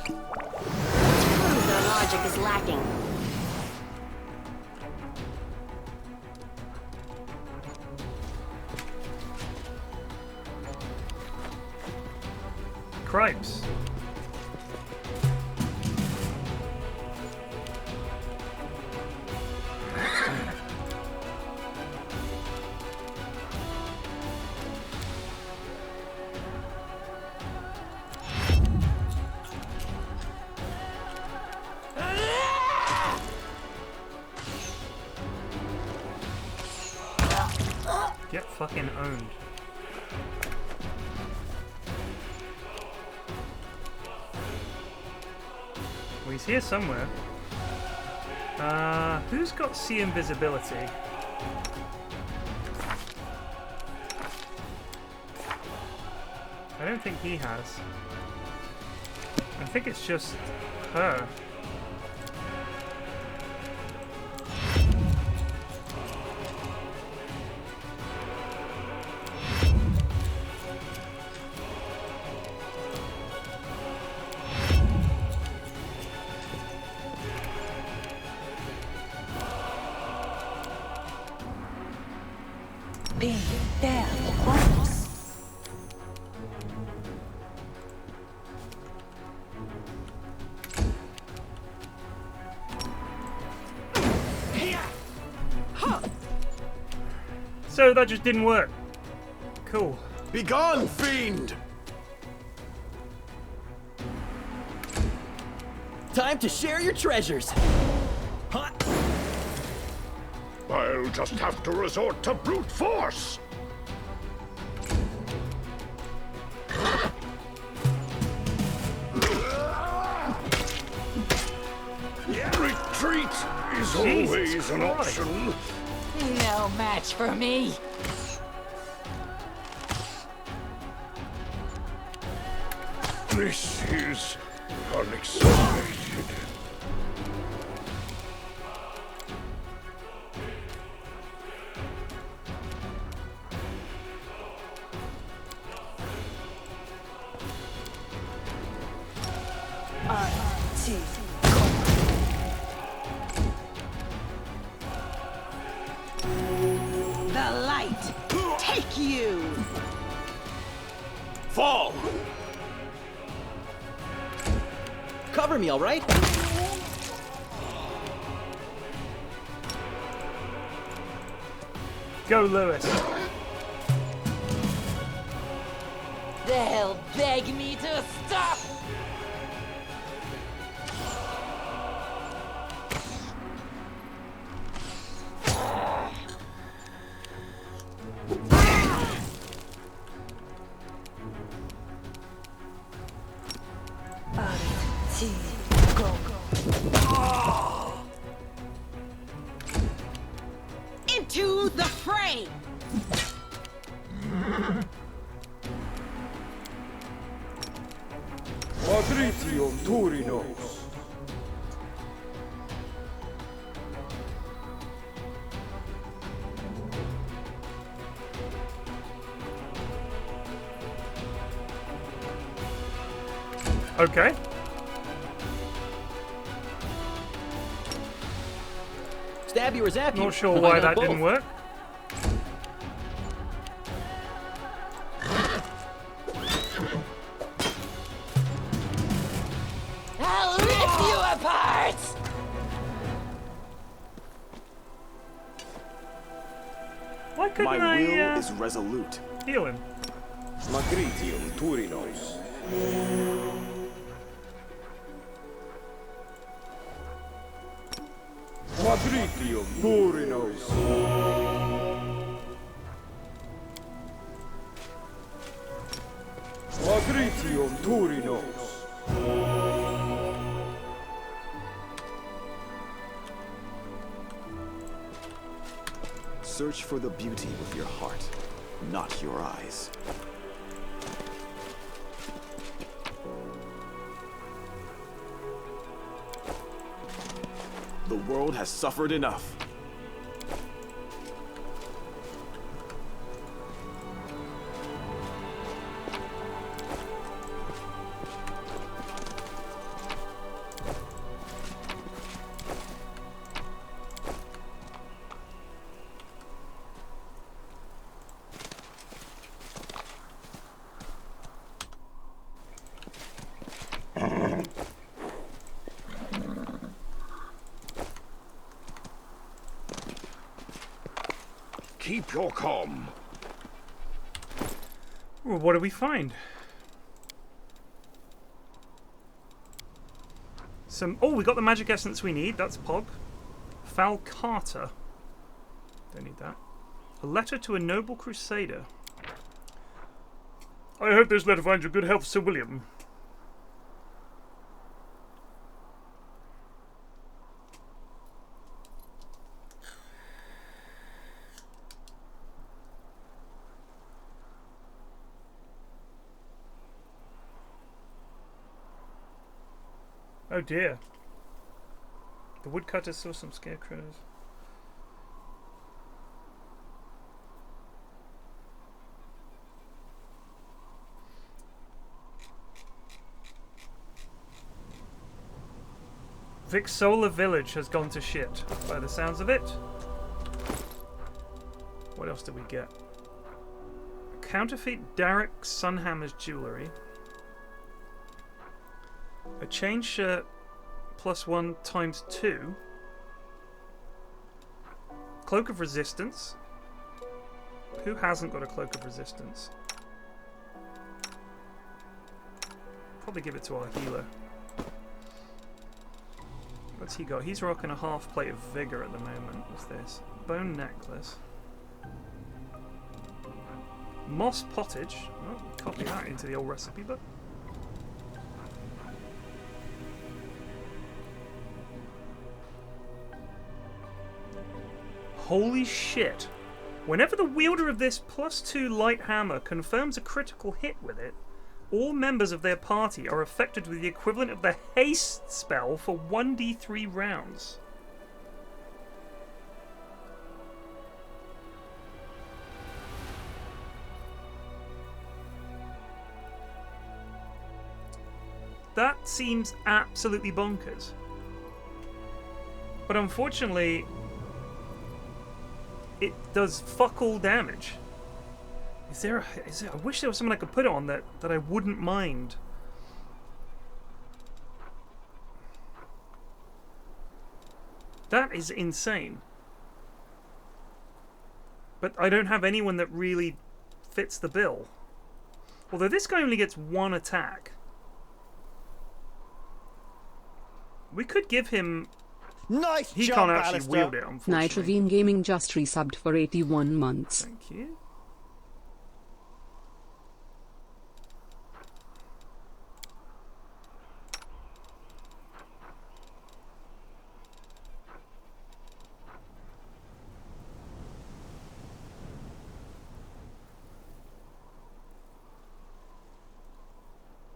Their logic is lacking. Cripes. Get fucking owned. Well, he's here somewhere. Who's got see invisibility? I don't think he has. I think it's just her. Be there, once. So that just didn't work. Cool. Begone, fiend! Time to share your treasures. I'll just have to resort to brute force. Retreat is always an option. No match for me. This is unexpected. The light, take you! Fall! Cover me, all right? Go, Lewis. They'll beg me to stop. Into the fray! Quadritium Turinos. Okay. Stab you or zap you. Not sure why that didn't work. couldn't My I will is resolute. heal him? Magritium Turinos. Magritium Turinos. Magritium Turinos. Search for the beauty with your heart, not your eyes. The world has suffered enough. Keep your calm. Well, what do we find? Oh, we got the magic essence we need. That's Pog. Falcata. Don't need that. A letter to a noble crusader. I hope this letter finds your good health, Sir William. Oh dear. The woodcutter saw some scarecrows. Vixola village has gone to shit, by the sounds of it. What else did we get? Counterfeit Derek Sunhammer's jewellery. A chain shirt +1 × 2. Cloak of resistance. Who hasn't got a cloak of resistance? Probably give it to our healer. What's he got? He's rocking a half plate of vigor at the moment. What's this? Bone necklace. Moss pottage. Oh, copy that into the old recipe book. Holy shit. Whenever the wielder of this +2 light hammer confirms a critical hit with it, all members of their party are affected with the equivalent of the haste spell for 1d3 rounds. That seems absolutely bonkers. But unfortunately, it does fuck all damage. Is there? I wish there was something I could put it on that I wouldn't mind. That is insane. But I don't have anyone that really fits the bill. Although this guy only gets 1 attack. We could give him... Nice he job, can't actually Alistair. wield it, unfortunately. Nitrovine Gaming just resubbed for 81 months. Thank you.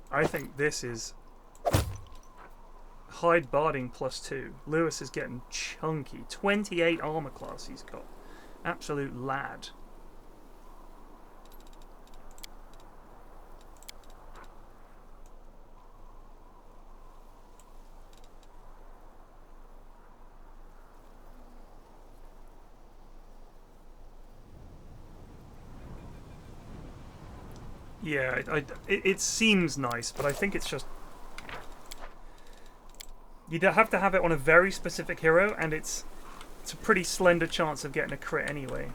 I think this is Hide Barding +2. Lewis is getting chunky. 28 armor class he's got. Absolute lad. Yeah, it seems nice, but I think it's just... You'd have to have it on a very specific hero, and it's a pretty slender chance of getting a crit anyway.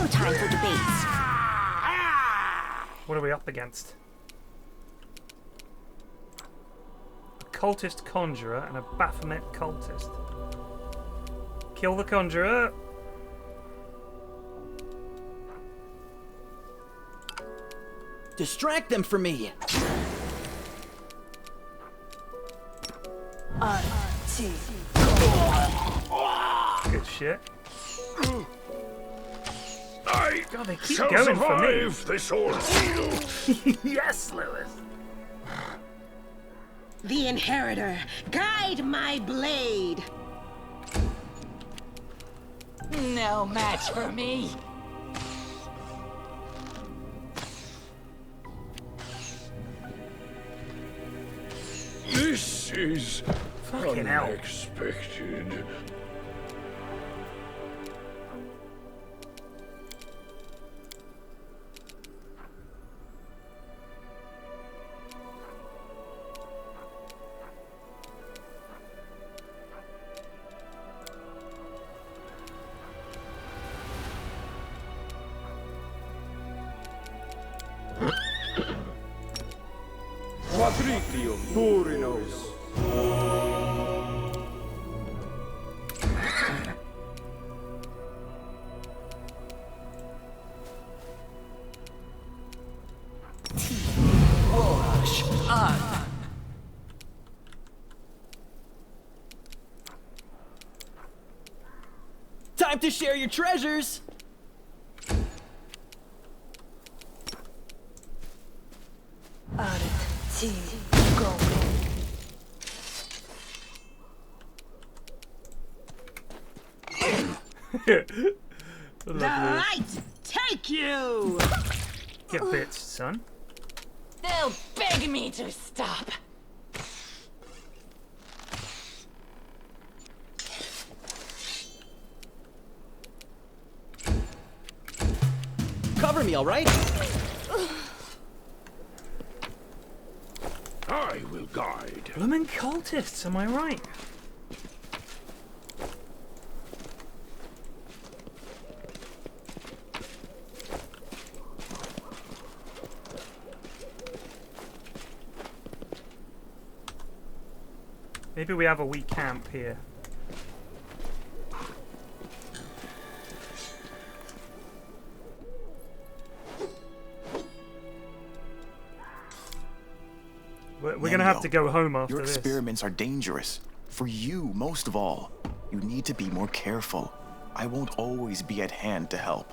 No time for debates. What are we up against? A cultist conjurer and a Baphomet cultist. Kill the conjurer. Distract them from me. Good shit. God, they keep shall going for me. survive this ordeal. Yes, Lewis. The Inheritor, guide my blade. No match for me. This is Fucking hell. unexpected. Patritium Turinos. Time to share your treasures. The light take you. Get bits, son. They'll beg me to stop. Cover me, all right? I will guide. Bloomin' cultists, am I right? Maybe we have a wee camp here. We're gonna have to go home after Your this. experiments are dangerous. For you, most of all. You need to be more careful. I won't always be at hand to help.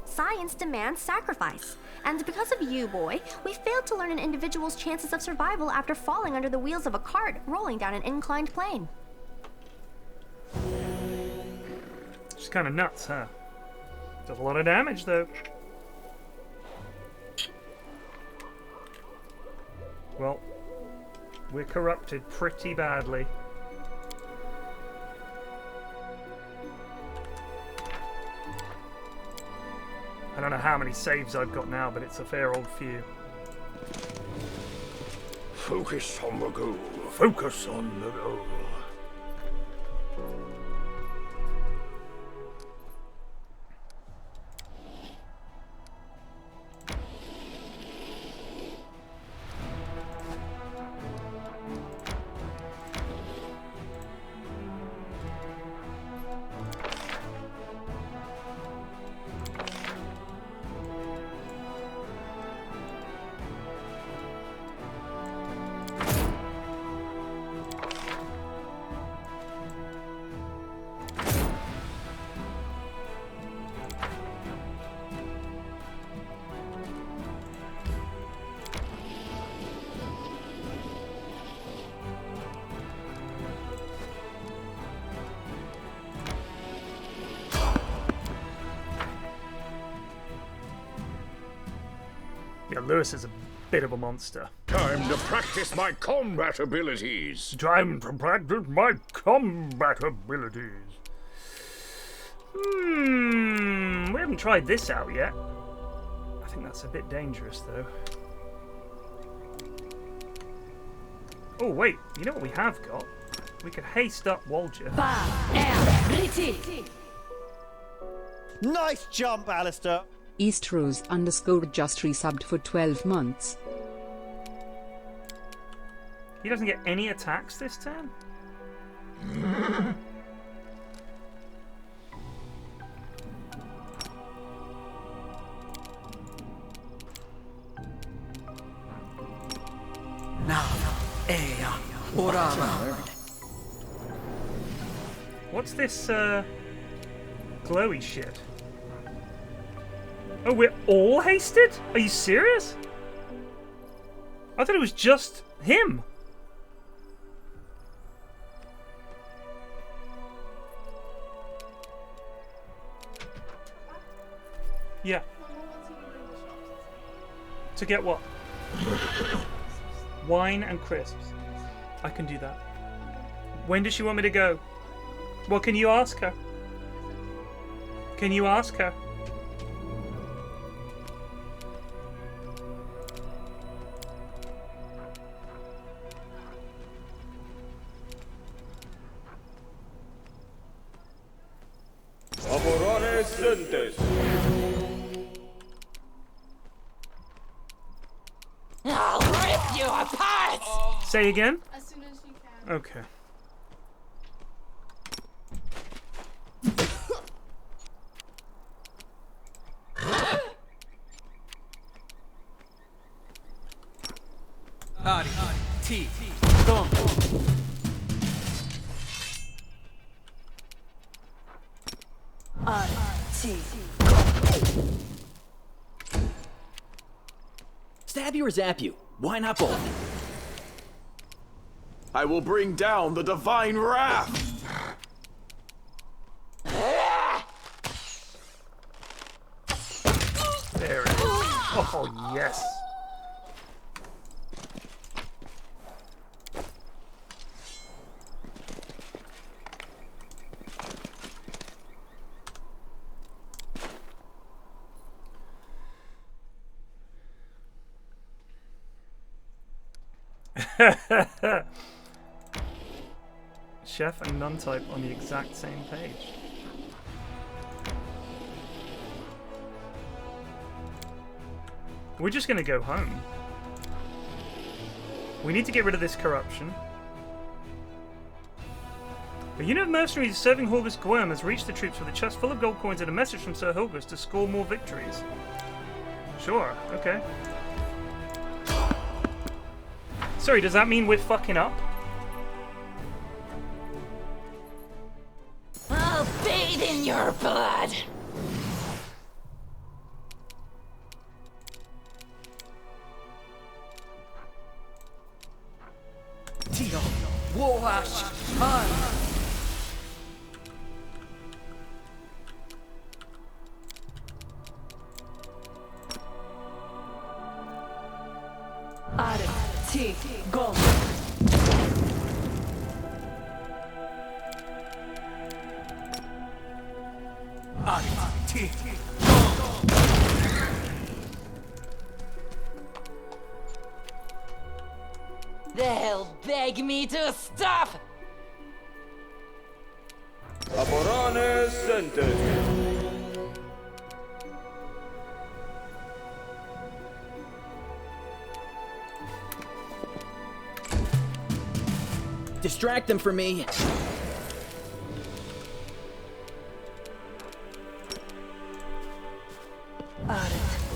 Science demands sacrifice. And because of you, boy, we failed to learn an individual's chances of survival after falling under the wheels of a cart rolling down an inclined plane. It's kind of nuts, huh? Does a lot of damage, though. Well, we're corrupted pretty badly. I don't know how many saves I've got now, but it's a fair old few. Focus on the goal. Focus on the goal. Yeah, Lewis is a bit of a monster. Time to practice my combat abilities. Time to practice my combat abilities. We haven't tried this out yet. I think that's a bit dangerous, though. Oh, wait. You know what we have got? We could haste up Walger. Nice jump, Alistair. Eastrose _ just resubbed for 12 months. He doesn't get any attacks this turn? What's this glowy shit? Oh, we're all hasted? Are you serious? I thought it was just him. Yeah. To get what? Wine and crisps. I can do that. When does she want me to go? Well, can you ask her? Can you ask her? I'll rip you apart! Say again? As soon as you can. Okay. Stab you or zap you? Why not both? I will bring down the divine wrath! There it is. Oh, yes. Chef and nun-type on the exact same page. We're just gonna go home. We need to get rid of this corruption. A unit of mercenaries serving Horgus Gwyrm has reached the troops with a chest full of gold coins and a message from Sir Horgus to score more victories. Sure, okay. Sorry, does that mean we're fucking up? I'll bathe in your blood! Tio, Woash, Han! T. Go. T. They'll beg me to stop! Aborane Center. Distract them for me.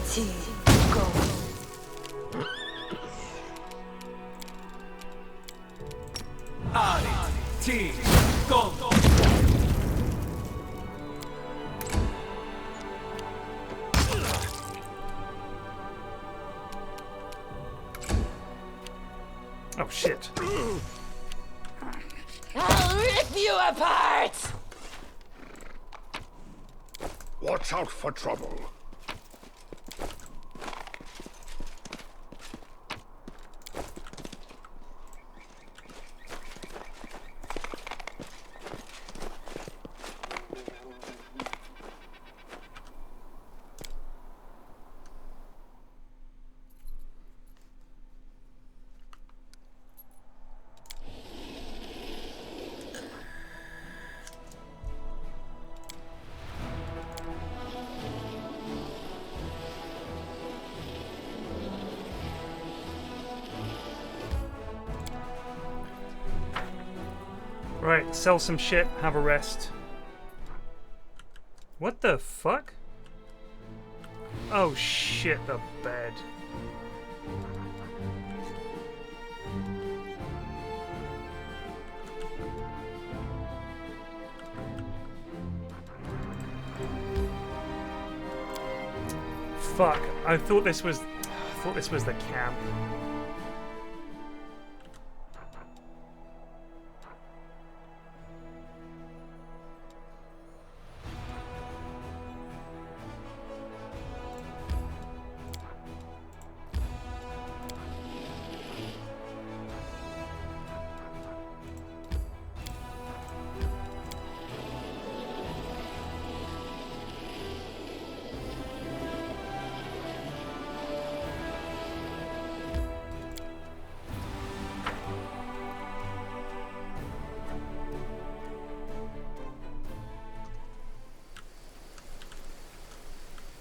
T. Go. T. Go. Oh shit. I'll rip you apart! Watch out for trouble. Right, sell some shit, have a rest. What the fuck? Oh shit, the bed. Fuck, I thought this was the camp.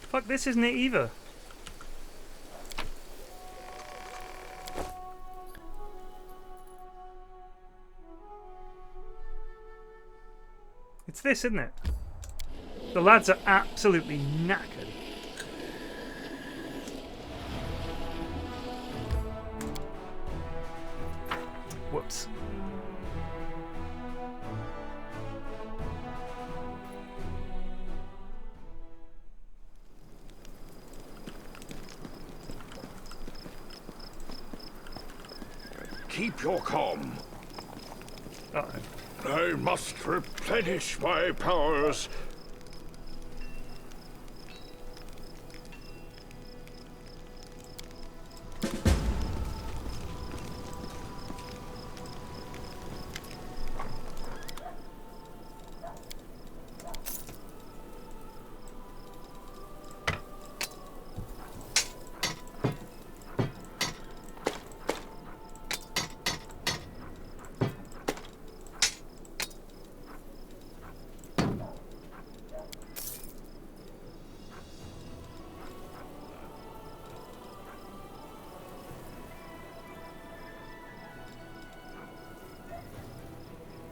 Fuck, this isn't it either. It's this, isn't it? The lads are absolutely knackered. Whoops. Keep your calm. Uh-oh. I must replenish my powers.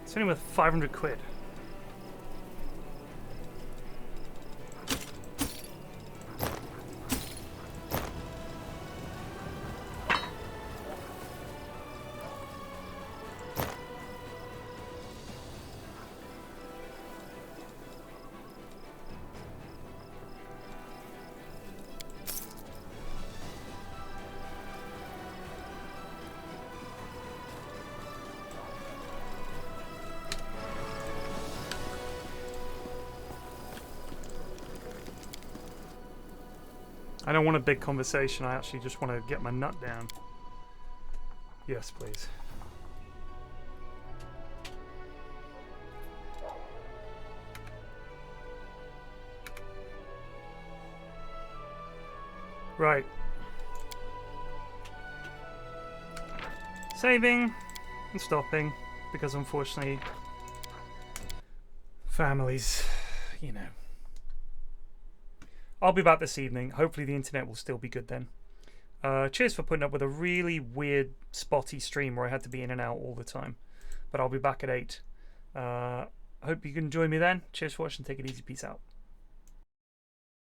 It's only worth 500 quid. I don't want a big conversation, I actually just want to get my nut down. Yes, please. Right. Saving and stopping, because unfortunately, families, you know. I'll be back this evening. Hopefully the internet will still be good then. Cheers for putting up with a really weird, spotty stream where I had to be in and out all the time. But I'll be back at 8. Hope you can join me then. Cheers for watching. Take it easy. Peace out.